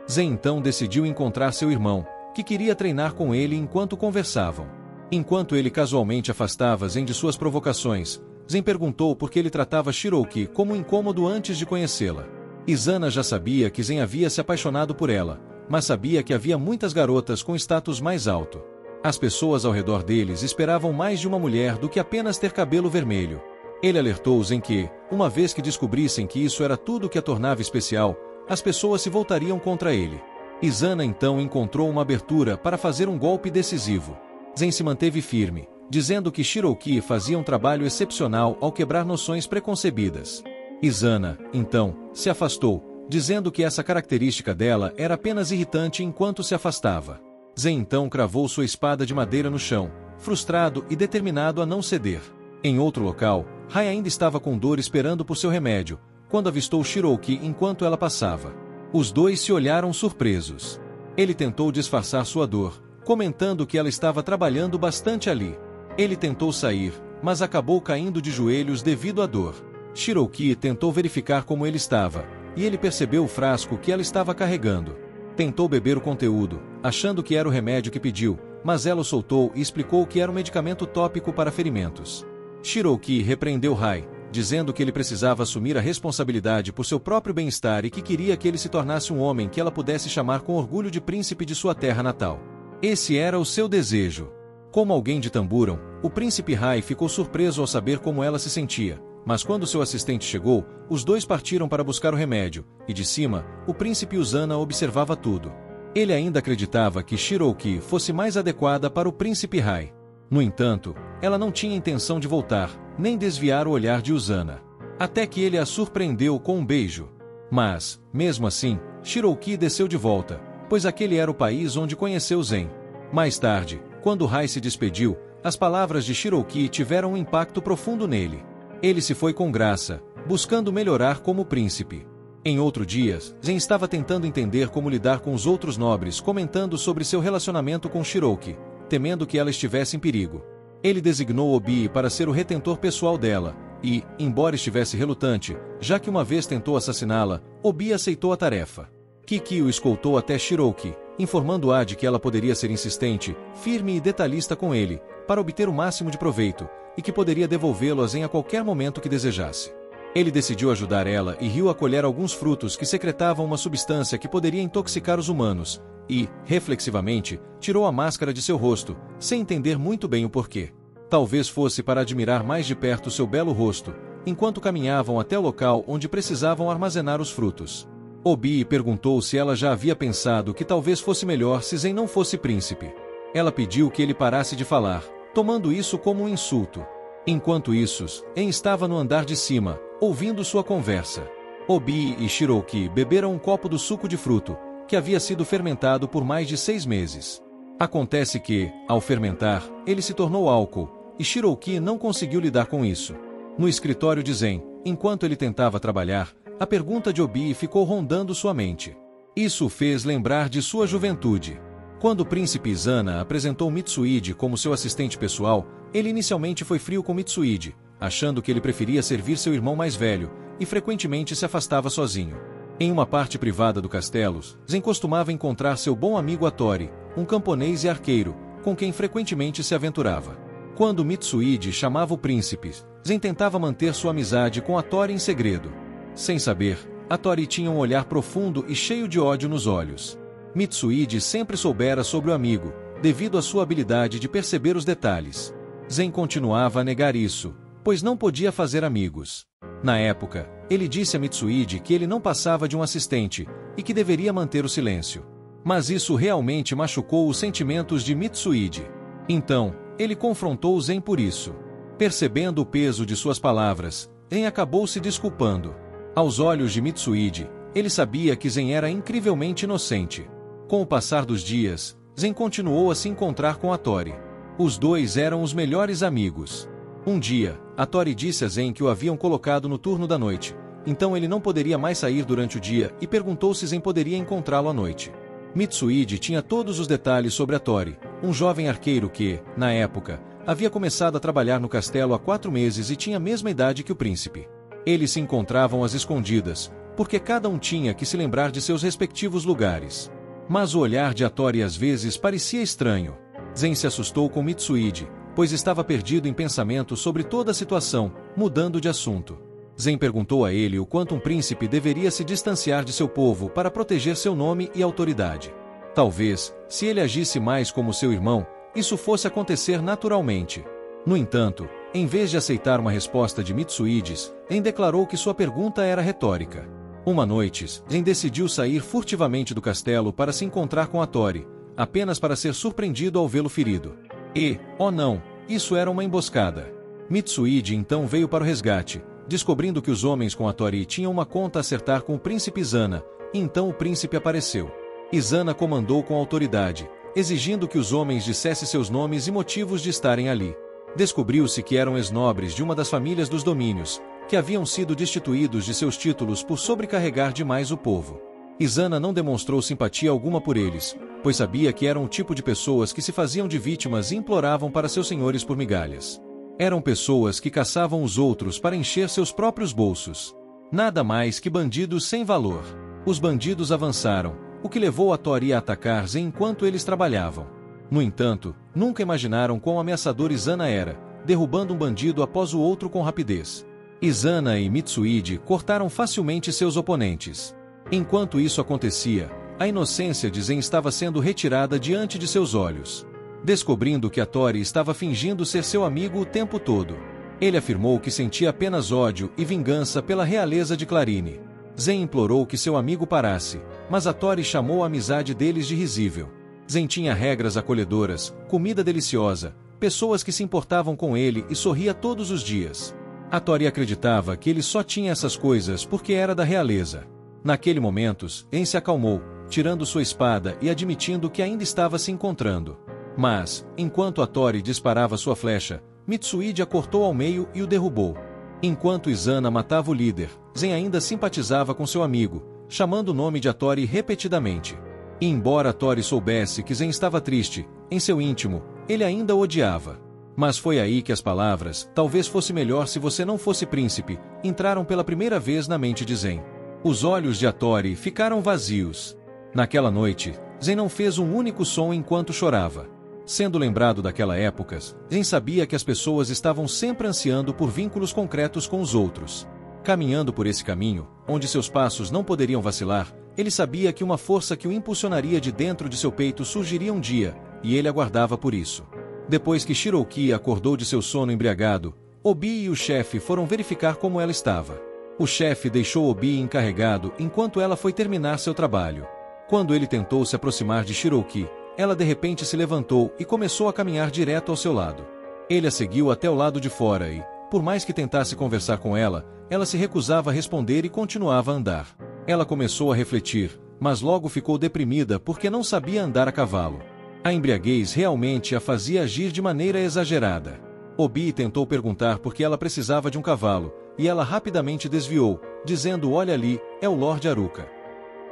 Zen então decidiu encontrar seu irmão, que queria treinar com ele enquanto conversavam. Enquanto ele casualmente afastava Zen de suas provocações, Zen perguntou por que ele tratava Shirouki como incômodo antes de conhecê-la. Izana já sabia que Zen havia se apaixonado por ela, mas sabia que havia muitas garotas com status mais alto. As pessoas ao redor deles esperavam mais de uma mulher do que apenas ter cabelo vermelho. Ele alertou-os em que, uma vez que descobrissem que isso era tudo o que a tornava especial, as pessoas se voltariam contra ele. Izana então encontrou uma abertura para fazer um golpe decisivo. Zen se manteve firme, dizendo que Shirouki fazia um trabalho excepcional ao quebrar noções preconcebidas. Izana, então, se afastou, dizendo que essa característica dela era apenas irritante enquanto se afastava. Zen então cravou sua espada de madeira no chão, frustrado e determinado a não ceder. Em outro local, Rai ainda estava com dor esperando por seu remédio, quando avistou Shirouki enquanto ela passava. Os dois se olharam surpresos. Ele tentou disfarçar sua dor, comentando que ela estava trabalhando bastante ali. Ele tentou sair, mas acabou caindo de joelhos devido à dor. Shirouki tentou verificar como ele estava, e ele percebeu o frasco que ela estava carregando. Tentou beber o conteúdo, achando que era o remédio que pediu, mas ela o soltou e explicou que era um medicamento tópico para ferimentos. Shirouki repreendeu Rai, dizendo que ele precisava assumir a responsabilidade por seu próprio bem-estar e que queria que ele se tornasse um homem que ela pudesse chamar com orgulho de príncipe de sua terra natal. Esse era o seu desejo. Como alguém de Tamburam, o príncipe Rai ficou surpreso ao saber como ela se sentia, mas quando seu assistente chegou, os dois partiram para buscar o remédio, e de cima, o príncipe Uzana observava tudo. Ele ainda acreditava que Shirouki fosse mais adequada para o príncipe Rai. No entanto, ela não tinha intenção de voltar, nem desviar o olhar de Uzana. Até que ele a surpreendeu com um beijo. Mas, mesmo assim, Shirouki desceu de volta, pois aquele era o país onde conheceu Zen. Mais tarde, quando Rai se despediu, as palavras de Shirouki tiveram um impacto profundo nele. Ele se foi com graça, buscando melhorar como príncipe. Em outro dia, Zen estava tentando entender como lidar com os outros nobres, comentando sobre seu relacionamento com Shirouki, temendo que ela estivesse em perigo. Ele designou Obi para ser o retentor pessoal dela, e, embora estivesse relutante, já que uma vez tentou assassiná-la, Obi aceitou a tarefa. Kiki o escoltou até Shirouki, informando-a de que ela poderia ser insistente, firme e detalhista com ele, para obter o máximo de proveito, e que poderia devolvê-lo a Zen a qualquer momento que desejasse. Ele decidiu ajudar ela e riu a colher alguns frutos que secretavam uma substância que poderia intoxicar os humanos, e, reflexivamente, tirou a máscara de seu rosto, sem entender muito bem o porquê. Talvez fosse para admirar mais de perto seu belo rosto, enquanto caminhavam até o local onde precisavam armazenar os frutos. Obi perguntou se ela já havia pensado que talvez fosse melhor se Zen não fosse príncipe. Ela pediu que ele parasse de falar, tomando isso como um insulto. Enquanto isso, Zen estava no andar de cima, ouvindo sua conversa. Obi e Shirouki beberam um copo do suco de fruto, que havia sido fermentado por mais de 6 meses. Acontece que, ao fermentar, ele se tornou álcool, e Shirouki não conseguiu lidar com isso. No escritório de Zen, enquanto ele tentava trabalhar, a pergunta de Obi ficou rondando sua mente. Isso o fez lembrar de sua juventude. Quando o príncipe Izana apresentou Mitsuide como seu assistente pessoal, ele inicialmente foi frio com Mitsuide, achando que ele preferia servir seu irmão mais velho, e frequentemente se afastava sozinho. Em uma parte privada do castelo, Zen costumava encontrar seu bom amigo Atori, um camponês e arqueiro, com quem frequentemente se aventurava. Quando Mitsuide chamava o príncipe, Zen tentava manter sua amizade com Atori em segredo. Sem saber, Atori tinha um olhar profundo e cheio de ódio nos olhos. Mitsuide sempre soubera sobre o amigo, devido à sua habilidade de perceber os detalhes. Zen continuava a negar isso, pois não podia fazer amigos. Na época, ele disse a Mitsuide que ele não passava de um assistente, e que deveria manter o silêncio. Mas isso realmente machucou os sentimentos de Mitsuide. Então, ele confrontou Zen por isso. Percebendo o peso de suas palavras, Zen acabou se desculpando. Aos olhos de Mitsuide, ele sabia que Zen era incrivelmente inocente. Com o passar dos dias, Zen continuou a se encontrar com Atori. Os dois eram os melhores amigos. Um dia, Atori disse a Zen que o haviam colocado no turno da noite, então ele não poderia mais sair durante o dia e perguntou se Zen poderia encontrá-lo à noite. Mitsuide tinha todos os detalhes sobre Atori, um jovem arqueiro que, na época, havia começado a trabalhar no castelo há 4 meses e tinha a mesma idade que o príncipe. Eles se encontravam às escondidas, porque cada um tinha que se lembrar de seus respectivos lugares. Mas o olhar de Atori às vezes parecia estranho. Zen se assustou com Mitsuide, pois estava perdido em pensamento sobre toda a situação, mudando de assunto. Zen perguntou a ele o quanto um príncipe deveria se distanciar de seu povo para proteger seu nome e autoridade. Talvez, se ele agisse mais como seu irmão, isso fosse acontecer naturalmente. No entanto, em vez de aceitar uma resposta de Mitsuide, Zen declarou que sua pergunta era retórica. Uma noite, Zen decidiu sair furtivamente do castelo para se encontrar com Atori, apenas para ser surpreendido ao vê-lo ferido. E, oh não, isso era uma emboscada. Mitsuide então veio para o resgate, descobrindo que os homens com Atori tinham uma conta a acertar com o príncipe Izana, e então o príncipe apareceu. Izana comandou com autoridade, exigindo que os homens dissessem seus nomes e motivos de estarem ali. Descobriu-se que eram ex-nobres de uma das famílias dos domínios, que haviam sido destituídos de seus títulos por sobrecarregar demais o povo. Izana não demonstrou simpatia alguma por eles, pois sabia que eram o tipo de pessoas que se faziam de vítimas e imploravam para seus senhores por migalhas. Eram pessoas que caçavam os outros para encher seus próprios bolsos. Nada mais que bandidos sem valor. Os bandidos avançaram, o que levou a Tori a atacar Zen enquanto eles trabalhavam. No entanto, nunca imaginaram quão ameaçador Izana era, derrubando um bandido após o outro com rapidez. Izana e Mitsuide cortaram facilmente seus oponentes. Enquanto isso acontecia, a inocência de Zen estava sendo retirada diante de seus olhos. Descobrindo que a Tori estava fingindo ser seu amigo o tempo todo, ele afirmou que sentia apenas ódio e vingança pela realeza de Clarine. Zen implorou que seu amigo parasse, mas a Tori chamou a amizade deles de risível. Zen tinha regras acolhedoras, comida deliciosa, pessoas que se importavam com ele e sorria todos os dias. A Tori acreditava que ele só tinha essas coisas porque era da realeza. Naquele momento, Zen se acalmou, tirando sua espada e admitindo que ainda estava se encontrando. Mas, enquanto a Tori disparava sua flecha, Mitsuide a cortou ao meio e o derrubou. Enquanto Izana matava o líder, Zen ainda simpatizava com seu amigo, chamando o nome de Atori repetidamente. E embora Atori soubesse que Zen estava triste, em seu íntimo, ele ainda o odiava. Mas foi aí que as palavras, talvez fosse melhor se você não fosse príncipe, entraram pela primeira vez na mente de Zen. Os olhos de Atori ficaram vazios. Naquela noite, Zen não fez um único som enquanto chorava. Sendo lembrado daquela época, Zen sabia que as pessoas estavam sempre ansiando por vínculos concretos com os outros. Caminhando por esse caminho, onde seus passos não poderiam vacilar, ele sabia que uma força que o impulsionaria de dentro de seu peito surgiria um dia, e ele aguardava por isso. Depois que Shirouki acordou de seu sono embriagado, Obi e o chefe foram verificar como ela estava. O chefe deixou Obi encarregado enquanto ela foi terminar seu trabalho. Quando ele tentou se aproximar de Shirouki, ela de repente se levantou e começou a caminhar direto ao seu lado. Ele a seguiu até o lado de fora e, por mais que tentasse conversar com ela se recusava a responder e continuava a andar. Ela começou a refletir, mas logo ficou deprimida porque não sabia andar a cavalo. A embriaguez realmente a fazia agir de maneira exagerada. Obi tentou perguntar por que ela precisava de um cavalo, e ela rapidamente desviou, dizendo: "Olha ali, é o Lord Aruka."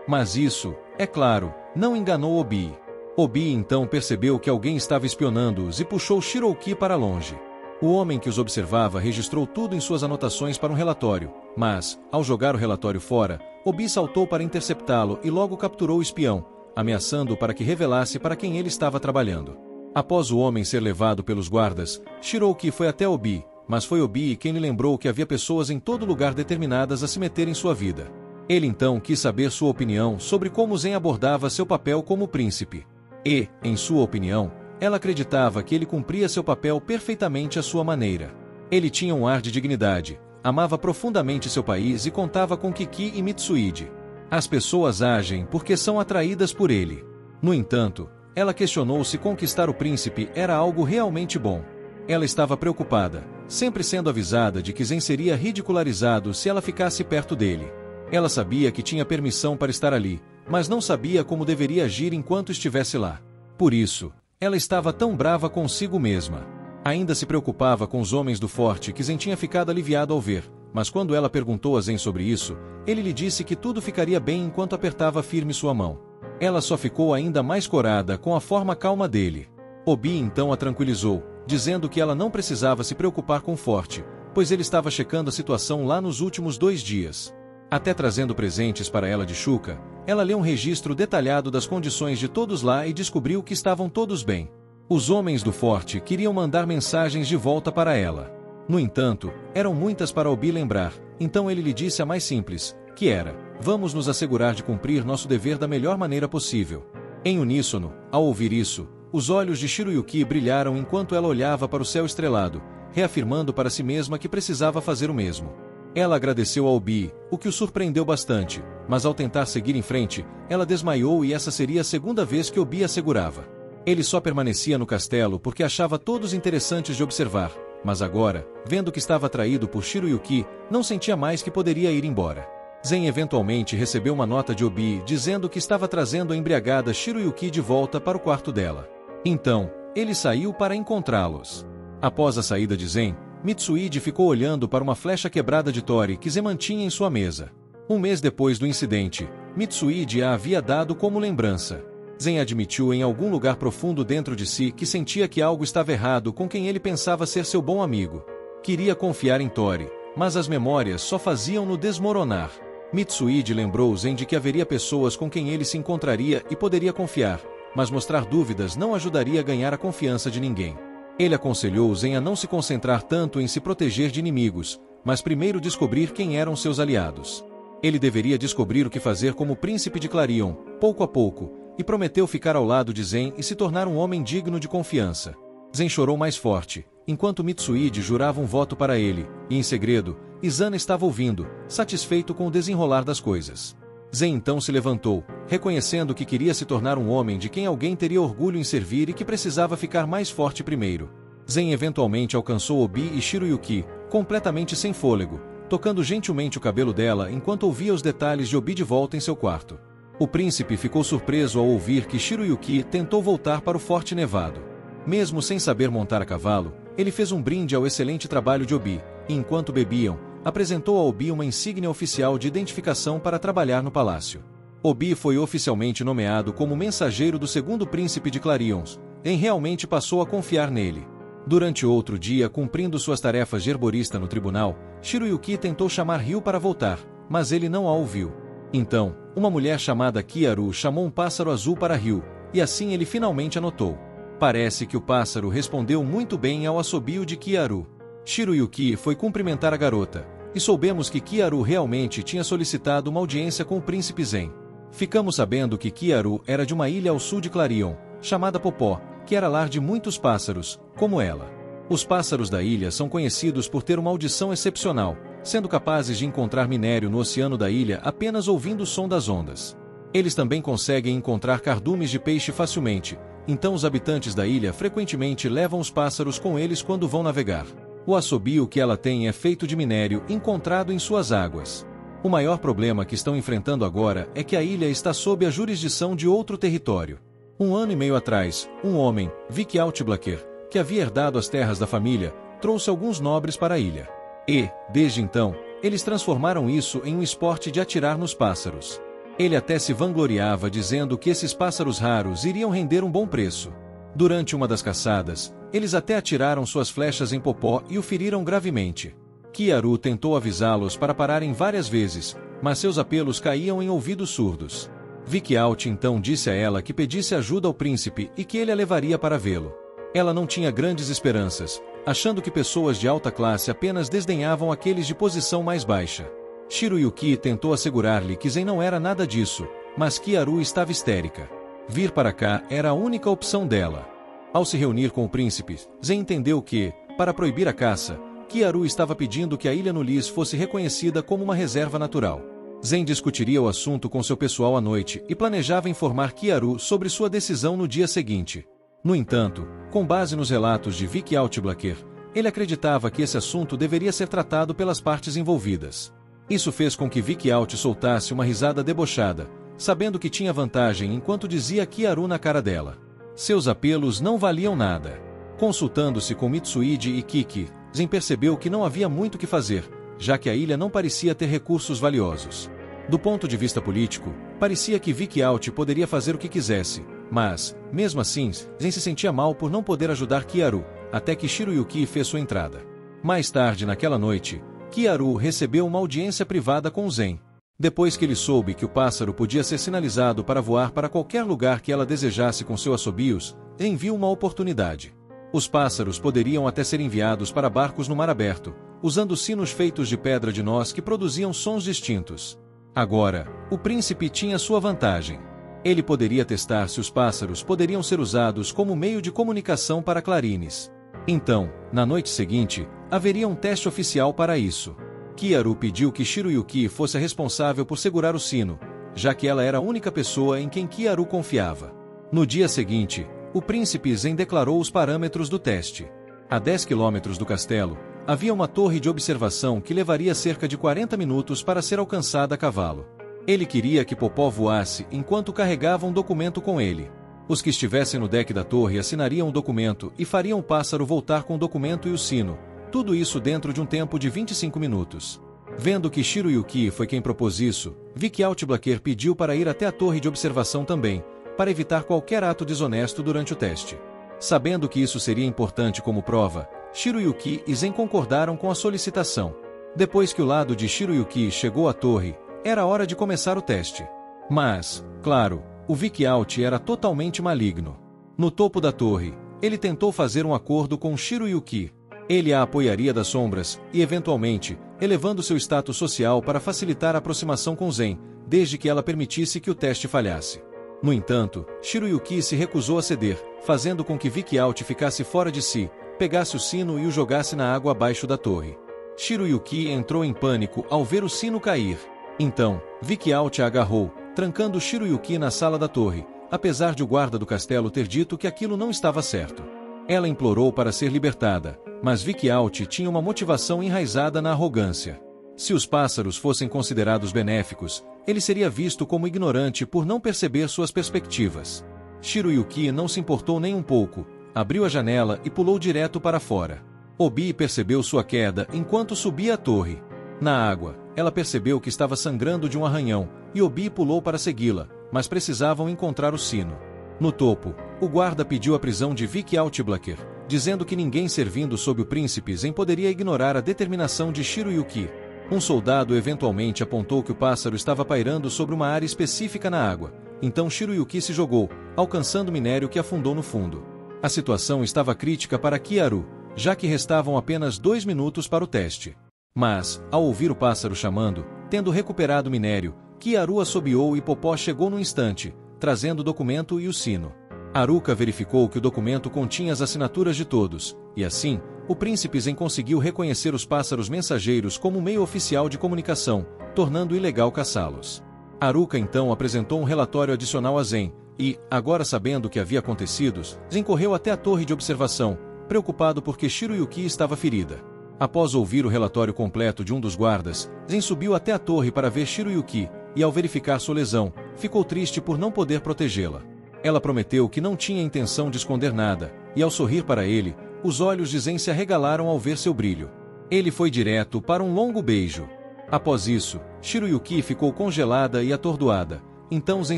Mas isso, é claro, não enganou Obi. Obi então percebeu que alguém estava espionando-os e puxou Shirouki para longe. O homem que os observava registrou tudo em suas anotações para um relatório, mas, ao jogar o relatório fora, Obi saltou para interceptá-lo e logo capturou o espião, ameaçando-o para que revelasse para quem ele estava trabalhando. Após o homem ser levado pelos guardas, Shirouki foi até Obi, mas foi Obi quem lhe lembrou que havia pessoas em todo lugar determinadas a se meter em sua vida. Ele então quis saber sua opinião sobre como Zen abordava seu papel como príncipe. E, em sua opinião, ela acreditava que ele cumpria seu papel perfeitamente à sua maneira. Ele tinha um ar de dignidade, amava profundamente seu país e contava com Kiki e Mitsuide. As pessoas agem porque são atraídas por ele. No entanto, ela questionou se conquistar o príncipe era algo realmente bom. Ela estava preocupada, sempre sendo avisada de que Zen seria ridicularizado se ela ficasse perto dele. Ela sabia que tinha permissão para estar ali, mas não sabia como deveria agir enquanto estivesse lá. Por isso, ela estava tão brava consigo mesma. Ainda se preocupava com os homens do forte que Zen tinha ficado aliviado ao ver, mas quando ela perguntou a Zen sobre isso, ele lhe disse que tudo ficaria bem enquanto apertava firme sua mão. Ela só ficou ainda mais corada com a forma calma dele. Obi então a tranquilizou, dizendo que ela não precisava se preocupar com o forte, pois ele estava checando a situação lá nos últimos 2 dias. Até trazendo presentes para ela de Shuka, ela leu um registro detalhado das condições de todos lá e descobriu que estavam todos bem. Os homens do forte queriam mandar mensagens de volta para ela. No entanto, eram muitas para Obi lembrar, então ele lhe disse a mais simples, que era: "Vamos nos assegurar de cumprir nosso dever da melhor maneira possível." Em uníssono, ao ouvir isso, os olhos de Shiroyuki brilharam enquanto ela olhava para o céu estrelado, reafirmando para si mesma que precisava fazer o mesmo. Ela agradeceu a Obi, o que o surpreendeu bastante, mas ao tentar seguir em frente, ela desmaiou e essa seria a segunda vez que Obi a segurava. Ele só permanecia no castelo porque achava todos interessantes de observar, mas agora, vendo que estava atraído por Shiroyuki, não sentia mais que poderia ir embora. Zen eventualmente recebeu uma nota de Obi dizendo que estava trazendo a embriagada Shiruyuki de volta para o quarto dela. Então, ele saiu para encontrá-los. Após a saída de Zen, Mitsuide ficou olhando para uma flecha quebrada de Tori que Zen mantinha em sua mesa. Um mês depois do incidente, Mitsuide a havia dado como lembrança. Zen admitiu em algum lugar profundo dentro de si que sentia que algo estava errado com quem ele pensava ser seu bom amigo. Queria confiar em Tori, mas as memórias só faziam-no desmoronar. Mitsuide lembrou Zen de que haveria pessoas com quem ele se encontraria e poderia confiar, mas mostrar dúvidas não ajudaria a ganhar a confiança de ninguém. Ele aconselhou Zen a não se concentrar tanto em se proteger de inimigos, mas primeiro descobrir quem eram seus aliados. Ele deveria descobrir o que fazer como príncipe de Clarion, pouco a pouco, e prometeu ficar ao lado de Zen e se tornar um homem digno de confiança. Zen chorou mais forte, enquanto Mitsuide jurava um voto para ele, e em segredo, Izana estava ouvindo, satisfeito com o desenrolar das coisas. Zen então se levantou, reconhecendo que queria se tornar um homem de quem alguém teria orgulho em servir e que precisava ficar mais forte primeiro. Zen eventualmente alcançou Obi e Shiruyuki, completamente sem fôlego, tocando gentilmente o cabelo dela enquanto ouvia os detalhes de Obi de volta em seu quarto. O príncipe ficou surpreso ao ouvir que Shiruyuki tentou voltar para o Forte Nevado. Mesmo sem saber montar a cavalo, ele fez um brinde ao excelente trabalho de Obi, e enquanto bebiam, apresentou a Obi uma insígnia oficial de identificação para trabalhar no palácio. Obi foi oficialmente nomeado como mensageiro do segundo príncipe de Clarions, e realmente passou a confiar nele. Durante outro dia, cumprindo suas tarefas de herborista no tribunal, Shiruyuki tentou chamar Ryu para voltar, mas ele não a ouviu. Então, uma mulher chamada Kiaru chamou um pássaro azul para Ryu, e assim ele finalmente anotou. Parece que o pássaro respondeu muito bem ao assobio de Kiaru. Shiruyuki foi cumprimentar a garota, e soubemos que Kiaru realmente tinha solicitado uma audiência com o príncipe Zen. Ficamos sabendo que Kiaru era de uma ilha ao sul de Clarion, chamada Popó, que era lar de muitos pássaros, como ela. Os pássaros da ilha são conhecidos por ter uma audição excepcional, sendo capazes de encontrar minério no oceano da ilha apenas ouvindo o som das ondas. Eles também conseguem encontrar cardumes de peixe facilmente, então os habitantes da ilha frequentemente levam os pássaros com eles quando vão navegar. O assobio que ela tem é feito de minério encontrado em suas águas. O maior problema que estão enfrentando agora é que a ilha está sob a jurisdição de outro território. 1 ano e meio atrás, um homem, Vic Altiblacker, que havia herdado as terras da família, trouxe alguns nobres para a ilha. E, desde então, eles transformaram isso em um esporte de atirar nos pássaros. Ele até se vangloriava dizendo que esses pássaros raros iriam render um bom preço. Durante uma das caçadas, eles até atiraram suas flechas em Popó e o feriram gravemente. Kiaru tentou avisá-los para pararem várias vezes, mas seus apelos caíam em ouvidos surdos. Vic Alt então disse a ela que pedisse ajuda ao príncipe e que ele a levaria para vê-lo. Ela não tinha grandes esperanças, achando que pessoas de alta classe apenas desdenhavam aqueles de posição mais baixa. Shiruyuki tentou assegurar-lhe que Zen não era nada disso, mas Kiaru estava histérica. Vir para cá era a única opção dela. Ao se reunir com o príncipe, Zen entendeu que, para proibir a caça, Kiaru estava pedindo que a Ilha Nulis fosse reconhecida como uma reserva natural. Zen discutiria o assunto com seu pessoal à noite e planejava informar Kiaru sobre sua decisão no dia seguinte. No entanto, com base nos relatos de Vic Altiblacker, ele acreditava que esse assunto deveria ser tratado pelas partes envolvidas. Isso fez com que Vic Alt soltasse uma risada debochada, sabendo que tinha vantagem enquanto dizia Kiaru na cara dela. Seus apelos não valiam nada. Consultando-se com Mitsuide e Kiki, Zen percebeu que não havia muito o que fazer, já que a ilha não parecia ter recursos valiosos. Do ponto de vista político, parecia que Vic Alt poderia fazer o que quisesse, mas, mesmo assim, Zen se sentia mal por não poder ajudar Kiaru, até que Shiruyuki fez sua entrada. Mais tarde naquela noite, Kiaru recebeu uma audiência privada com Zen. Depois que ele soube que o pássaro podia ser sinalizado para voar para qualquer lugar que ela desejasse com seus assobios, Zen viu uma oportunidade. Os pássaros poderiam até ser enviados para barcos no mar aberto, usando sinos feitos de pedra de nós que produziam sons distintos. Agora, o príncipe tinha sua vantagem. Ele poderia testar se os pássaros poderiam ser usados como meio de comunicação para clarines. Então, na noite seguinte, haveria um teste oficial para isso. Kiaru pediu que Shiruyuki fosse a responsável por segurar o sino, já que ela era a única pessoa em quem Kiaru confiava. No dia seguinte, o príncipe Zen declarou os parâmetros do teste. A 10 quilômetros do castelo, havia uma torre de observação que levaria cerca de 40 minutos para ser alcançada a cavalo. Ele queria que Popó voasse enquanto carregava um documento com ele. Os que estivessem no deck da torre assinariam o documento e fariam o pássaro voltar com o documento e o sino, tudo isso dentro de um tempo de 25 minutos. Vendo que Shiroyuki foi quem propôs isso, Vicky Altblacker pediu para ir até a torre de observação também, para evitar qualquer ato desonesto durante o teste. Sabendo que isso seria importante como prova, Shiroyuki e Zen concordaram com a solicitação. Depois que o lado de Shiroyuki chegou à torre, era hora de começar o teste. Mas, claro, o Vicky Alt era totalmente maligno. No topo da torre, ele tentou fazer um acordo com Shiroyuki. Ele a apoiaria das sombras e, eventualmente, elevando seu status social para facilitar a aproximação com Zen, desde que ela permitisse que o teste falhasse. No entanto, Shiroyuki se recusou a ceder, fazendo com que Vicky Alt ficasse fora de si, pegasse o sino e o jogasse na água abaixo da torre. Shiroyuki entrou em pânico ao ver o sino cair. Então, Vicky Alt a agarrou, trancando Shiroyuki na sala da torre, apesar de o guarda do castelo ter dito que aquilo não estava certo. Ela implorou para ser libertada, mas Vicky Alt tinha uma motivação enraizada na arrogância. Se os pássaros fossem considerados benéficos, ele seria visto como ignorante por não perceber suas perspectivas. Shiroyuki não se importou nem um pouco, abriu a janela e pulou direto para fora. Obi percebeu sua queda enquanto subia a torre. Na água, ela percebeu que estava sangrando de um arranhão, e Obi pulou para segui-la, mas precisavam encontrar o sino. No topo, o guarda pediu a prisão de Vicky Altblacker, dizendo que ninguém servindo sob o príncipe Zen poderia ignorar a determinação de Shiroyuki. Um soldado eventualmente apontou que o pássaro estava pairando sobre uma área específica na água, então Shiroyuki se jogou, alcançando o minério que afundou no fundo. A situação estava crítica para Kiaru, já que restavam apenas 2 minutos para o teste. Mas, ao ouvir o pássaro chamando, tendo recuperado o minério, Kiaru assobiou e Popó chegou no instante, trazendo o documento e o sino. Haruka verificou que o documento continha as assinaturas de todos, e assim, o príncipe Zen conseguiu reconhecer os pássaros mensageiros como meio oficial de comunicação, tornando ilegal caçá-los. Haruka então apresentou um relatório adicional a Zen, e, agora sabendo o que havia acontecido, Zen correu até a torre de observação, preocupado porque Shiroyuki estava ferida. Após ouvir o relatório completo de um dos guardas, Zen subiu até a torre para ver Shiroyuki, e ao verificar sua lesão, ficou triste por não poder protegê-la. Ela prometeu que não tinha intenção de esconder nada, e ao sorrir para ele, os olhos de Zen se arregalaram ao ver seu brilho. Ele foi direto para um longo beijo. Após isso, Shiroyuki ficou congelada e atordoada, então Zen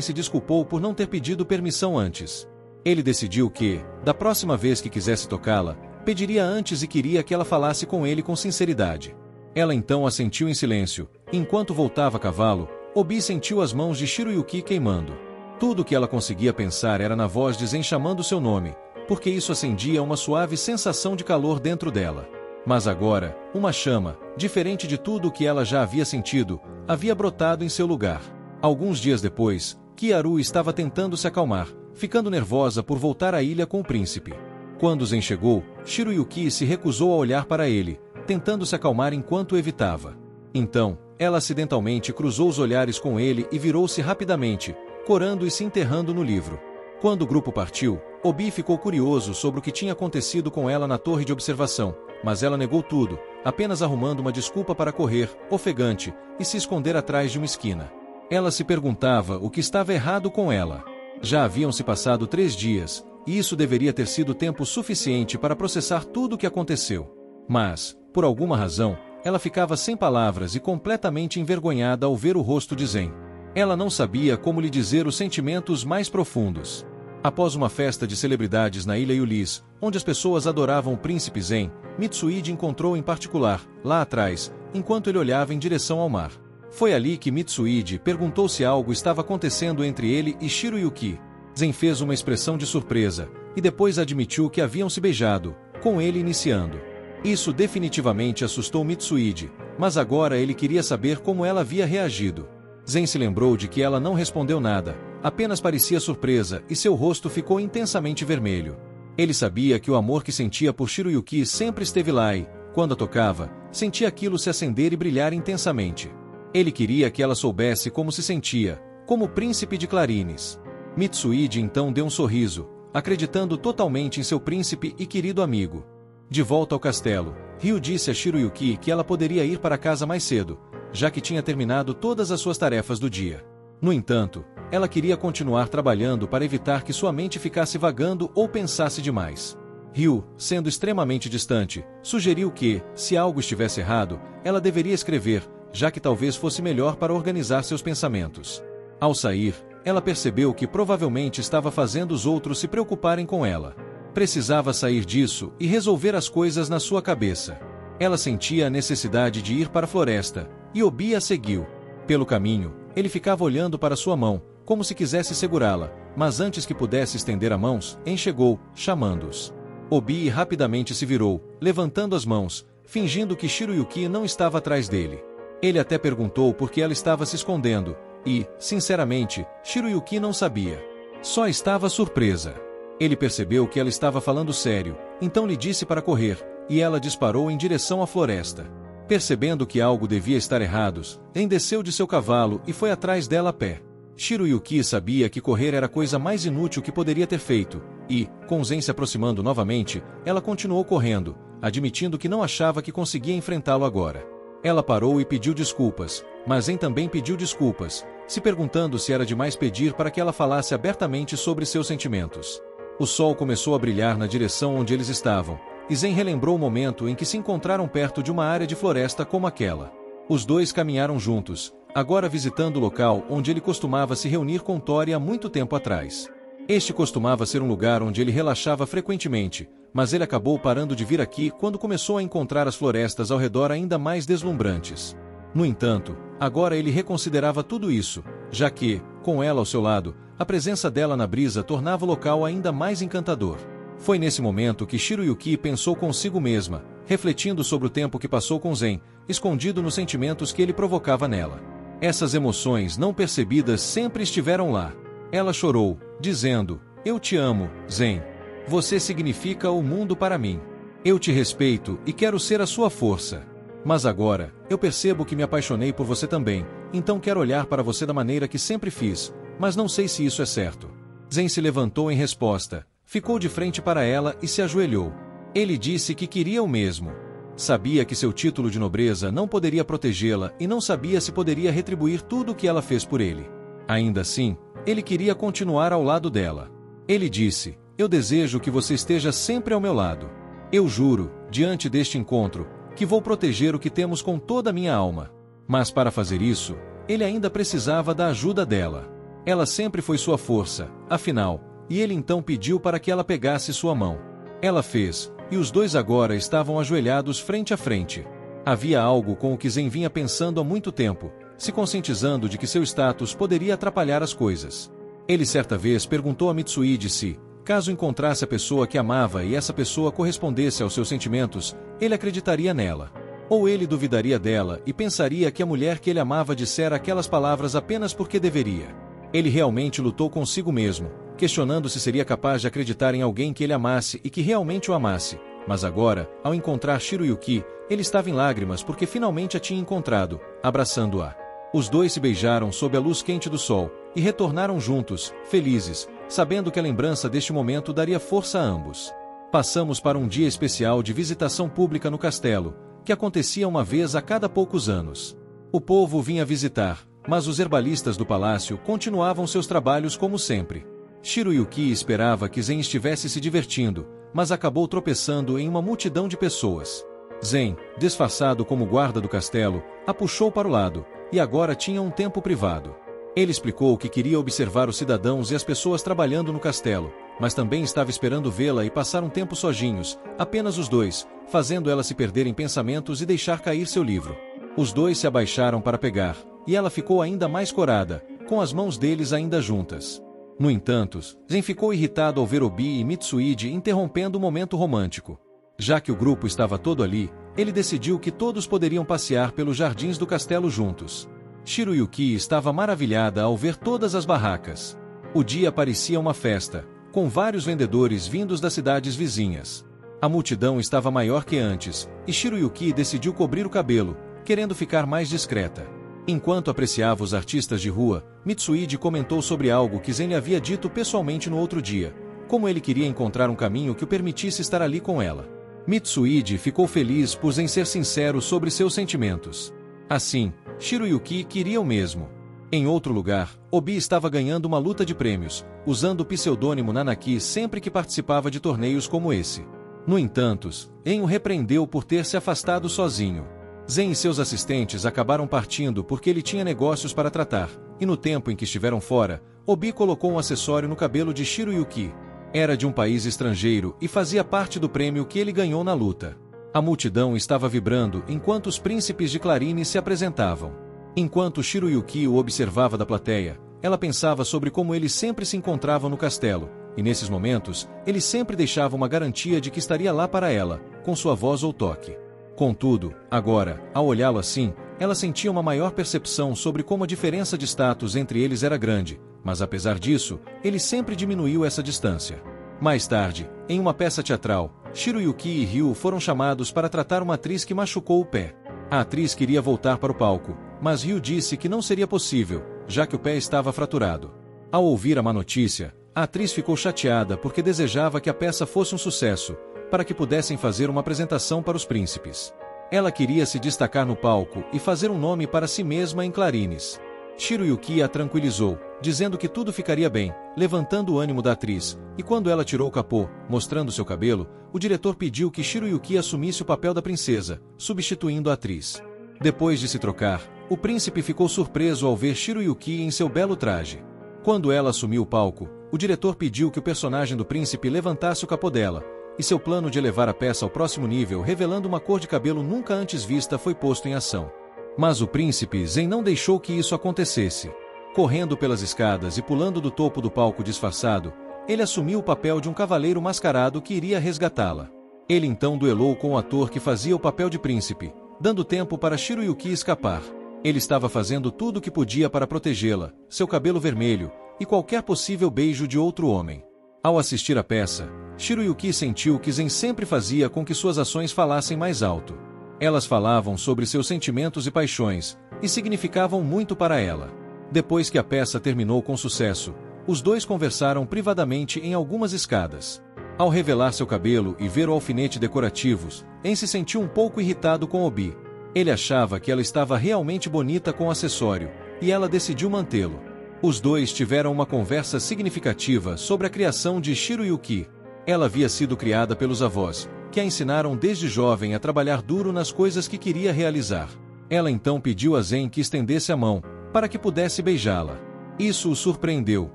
se desculpou por não ter pedido permissão antes. Ele decidiu que, da próxima vez que quisesse tocá-la, pediria antes e queria que ela falasse com ele com sinceridade. Ela então assentiu em silêncio, e enquanto voltava a cavalo, Obi sentiu as mãos de Shiroyuki queimando. Tudo o que ela conseguia pensar era na voz de Zen chamando seu nome, porque isso acendia uma suave sensação de calor dentro dela. Mas agora, uma chama, diferente de tudo o que ela já havia sentido, havia brotado em seu lugar. Alguns dias depois, Kiaru estava tentando se acalmar, ficando nervosa por voltar à ilha com o príncipe. Quando Zen chegou, Shiroyuki se recusou a olhar para ele, tentando se acalmar enquanto o evitava. Então, ela acidentalmente cruzou os olhares com ele e virou-se rapidamente, corando e se enterrando no livro. Quando o grupo partiu, Obi ficou curioso sobre o que tinha acontecido com ela na torre de observação, mas ela negou tudo, apenas arrumando uma desculpa para correr, ofegante, e se esconder atrás de uma esquina. Ela se perguntava o que estava errado com ela. Já haviam se passado 3 dias, e isso deveria ter sido tempo suficiente para processar tudo o que aconteceu. Mas, por alguma razão, ela ficava sem palavras e completamente envergonhada ao ver o rosto de Zen. Ela não sabia como lhe dizer os sentimentos mais profundos. Após uma festa de celebridades na Ilha Yulis, onde as pessoas adoravam o príncipe Zen, Mitsuide encontrou em particular, lá atrás, enquanto ele olhava em direção ao mar. Foi ali que Mitsuide perguntou se algo estava acontecendo entre ele e Shiroyuki. Zen fez uma expressão de surpresa, e depois admitiu que haviam se beijado, com ele iniciando. Isso definitivamente assustou Mitsuide, mas agora ele queria saber como ela havia reagido. Zen se lembrou de que ela não respondeu nada, apenas parecia surpresa e seu rosto ficou intensamente vermelho. Ele sabia que o amor que sentia por Shiroyuki sempre esteve lá e, quando a tocava, sentia aquilo se acender e brilhar intensamente. Ele queria que ela soubesse como se sentia, como o príncipe de clarines. Mitsuide então deu um sorriso, acreditando totalmente em seu príncipe e querido amigo. De volta ao castelo, Ryu disse a Shiroyuki que ela poderia ir para casa mais cedo, já que tinha terminado todas as suas tarefas do dia. No entanto, ela queria continuar trabalhando para evitar que sua mente ficasse vagando ou pensasse demais. Ryu, sendo extremamente distante, sugeriu que, se algo estivesse errado, ela deveria escrever, já que talvez fosse melhor para organizar seus pensamentos. Ao sair, ela percebeu que provavelmente estava fazendo os outros se preocuparem com ela. Precisava sair disso e resolver as coisas na sua cabeça. Ela sentia a necessidade de ir para a floresta, e Obi a seguiu. Pelo caminho, ele ficava olhando para sua mão, como se quisesse segurá-la, mas antes que pudesse estender as mãos, En chegou, chamando-os. Obi rapidamente se virou, levantando as mãos, fingindo que Shiroyuki não estava atrás dele. Ele até perguntou por que ela estava se escondendo, e, sinceramente, Shiroyuki não sabia. Só estava surpresa. Ele percebeu que ela estava falando sério, então lhe disse para correr, e ela disparou em direção à floresta. Percebendo que algo devia estar errado, En desceu de seu cavalo e foi atrás dela a pé. Shiroyuki sabia que correr era a coisa mais inútil que poderia ter feito, e, com Zen se aproximando novamente, ela continuou correndo, admitindo que não achava que conseguia enfrentá-lo agora. Ela parou e pediu desculpas, mas Zen também pediu desculpas, se perguntando se era demais pedir para que ela falasse abertamente sobre seus sentimentos. O sol começou a brilhar na direção onde eles estavam, e Zen relembrou o momento em que se encontraram perto de uma área de floresta como aquela. Os dois caminharam juntos, agora visitando o local onde ele costumava se reunir com Tori há muito tempo atrás. Este costumava ser um lugar onde ele relaxava frequentemente, mas ele acabou parando de vir aqui quando começou a encontrar as florestas ao redor ainda mais deslumbrantes. No entanto, agora ele reconsiderava tudo isso, já que, com ela ao seu lado, a presença dela na brisa tornava o local ainda mais encantador. Foi nesse momento que Shiroyuki pensou consigo mesma, refletindo sobre o tempo que passou com Zen, escondido nos sentimentos que ele provocava nela. Essas emoções não percebidas sempre estiveram lá. Ela chorou, dizendo: "Eu te amo, Zen. Você significa o mundo para mim. Eu te respeito e quero ser a sua força. Mas agora, eu percebo que me apaixonei por você também, então quero olhar para você da maneira que sempre fiz, mas não sei se isso é certo." Zen se levantou em resposta, ficou de frente para ela e se ajoelhou. Ele disse que queria o mesmo. Sabia que seu título de nobreza não poderia protegê-la e não sabia se poderia retribuir tudo o que ela fez por ele. Ainda assim, ele queria continuar ao lado dela. Ele disse: "Eu desejo que você esteja sempre ao meu lado. Eu juro, diante deste encontro, que vou proteger o que temos com toda a minha alma." Mas para fazer isso, ele ainda precisava da ajuda dela. Ela sempre foi sua força, afinal, e ele então pediu para que ela pegasse sua mão. Ela fez, e os dois agora estavam ajoelhados frente a frente. Havia algo com o que Zen vinha pensando há muito tempo, se conscientizando de que seu status poderia atrapalhar as coisas. Ele certa vez perguntou a Mitsuide se, caso encontrasse a pessoa que amava e essa pessoa correspondesse aos seus sentimentos, ele acreditaria nela. Ou ele duvidaria dela e pensaria que a mulher que ele amava dissera aquelas palavras apenas porque deveria. Ele realmente lutou consigo mesmo, questionando se seria capaz de acreditar em alguém que ele amasse e que realmente o amasse, mas agora, ao encontrar Shiroyuki, ele estava em lágrimas porque finalmente a tinha encontrado, abraçando-a. Os dois se beijaram sob a luz quente do sol, e retornaram juntos, felizes, sabendo que a lembrança deste momento daria força a ambos. Passamos para um dia especial de visitação pública no castelo, que acontecia uma vez a cada poucos anos. O povo vinha visitar, mas os herbalistas do palácio continuavam seus trabalhos como sempre. Shiroyuki esperava que Zen estivesse se divertindo, mas acabou tropeçando em uma multidão de pessoas. Zen, disfarçado como guarda do castelo, a puxou para o lado, e agora tinha um tempo privado. Ele explicou que queria observar os cidadãos e as pessoas trabalhando no castelo, mas também estava esperando vê-la e passar um tempo sozinhos, apenas os dois, fazendo ela se perder em pensamentos e deixar cair seu livro. Os dois se abaixaram para pegar, e ela ficou ainda mais corada, com as mãos deles ainda juntas. No entanto, Zen ficou irritado ao ver Obi e Mitsuide interrompendo o momento romântico. Já que o grupo estava todo ali, ele decidiu que todos poderiam passear pelos jardins do castelo juntos. Shiroyuki estava maravilhada ao ver todas as barracas. O dia parecia uma festa, com vários vendedores vindos das cidades vizinhas. A multidão estava maior que antes, e Shiroyuki decidiu cobrir o cabelo, querendo ficar mais discreta. Enquanto apreciava os artistas de rua, Mitsuide comentou sobre algo que Zen lhe havia dito pessoalmente no outro dia, como ele queria encontrar um caminho que o permitisse estar ali com ela. Mitsuide ficou feliz por Zen ser sincero sobre seus sentimentos. Assim, Shiroyuki queria o mesmo. Em outro lugar, Obi estava ganhando uma luta de prêmios, usando o pseudônimo Nanaki sempre que participava de torneios como esse. No entanto, En o repreendeu por ter se afastado sozinho. Zen e seus assistentes acabaram partindo porque ele tinha negócios para tratar, e no tempo em que estiveram fora, Obi colocou um acessório no cabelo de Shiroyuki. Era de um país estrangeiro e fazia parte do prêmio que ele ganhou na luta. A multidão estava vibrando enquanto os príncipes de Clarine se apresentavam. Enquanto Shiroyuki o observava da plateia, ela pensava sobre como eles sempre se encontravam no castelo, e nesses momentos, ele sempre deixava uma garantia de que estaria lá para ela, com sua voz ou toque. Contudo, agora, ao olhá-lo assim, ela sentia uma maior percepção sobre como a diferença de status entre eles era grande, mas apesar disso, ele sempre diminuiu essa distância. Mais tarde, em uma peça teatral, Shiroyuki e Ryu foram chamados para tratar uma atriz que machucou o pé. A atriz queria voltar para o palco, mas Ryu disse que não seria possível, já que o pé estava fraturado. Ao ouvir a má notícia, a atriz ficou chateada porque desejava que a peça fosse um sucesso, para que pudessem fazer uma apresentação para os príncipes. Ela queria se destacar no palco e fazer um nome para si mesma em Clarines. Shiroyuki a tranquilizou, dizendo que tudo ficaria bem, levantando o ânimo da atriz, e quando ela tirou o capô, mostrando seu cabelo, o diretor pediu que Shiroyuki assumisse o papel da princesa, substituindo a atriz. Depois de se trocar, o príncipe ficou surpreso ao ver Shiroyuki em seu belo traje. Quando ela assumiu o palco, o diretor pediu que o personagem do príncipe levantasse o capô dela, e seu plano de elevar a peça ao próximo nível, revelando uma cor de cabelo nunca antes vista, foi posto em ação. Mas o príncipe Zen não deixou que isso acontecesse. Correndo pelas escadas e pulando do topo do palco disfarçado, ele assumiu o papel de um cavaleiro mascarado que iria resgatá-la. Ele então duelou com o ator que fazia o papel de príncipe, dando tempo para Shiroyuki escapar. Ele estava fazendo tudo o que podia para protegê-la, seu cabelo vermelho, e qualquer possível beijo de outro homem. Ao assistir à peça, Shiroyuki sentiu que Zen sempre fazia com que suas ações falassem mais alto. Elas falavam sobre seus sentimentos e paixões, e significavam muito para ela. Depois que a peça terminou com sucesso, os dois conversaram privadamente em algumas escadas. Ao revelar seu cabelo e ver o alfinete decorativos, En se sentiu um pouco irritado com Obi. Ele achava que ela estava realmente bonita com o acessório, e ela decidiu mantê-lo. Os dois tiveram uma conversa significativa sobre a criação de Shiroyuki. Ela havia sido criada pelos avós, que a ensinaram desde jovem a trabalhar duro nas coisas que queria realizar. Ela então pediu a Zen que estendesse a mão, para que pudesse beijá-la. Isso o surpreendeu,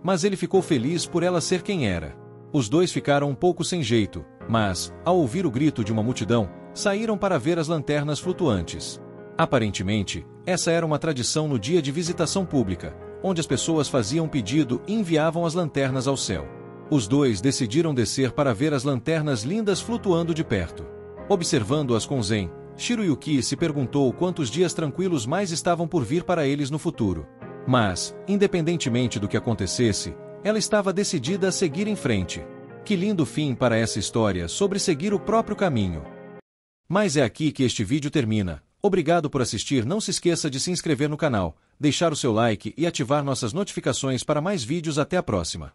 mas ele ficou feliz por ela ser quem era. Os dois ficaram um pouco sem jeito, mas, ao ouvir o grito de uma multidão, saíram para ver as lanternas flutuantes. Aparentemente, essa era uma tradição no dia de visitação pública, onde as pessoas faziam um pedido e enviavam as lanternas ao céu. Os dois decidiram descer para ver as lanternas lindas flutuando de perto. Observando-as com Zen, Shiroyuki se perguntou quantos dias tranquilos mais estavam por vir para eles no futuro. Mas, independentemente do que acontecesse, ela estava decidida a seguir em frente. Que lindo fim para essa história sobre seguir o próprio caminho. Mas é aqui que este vídeo termina. Obrigado por assistir. Não se esqueça de se inscrever no canal, deixar o seu like e ativar nossas notificações para mais vídeos. Até a próxima.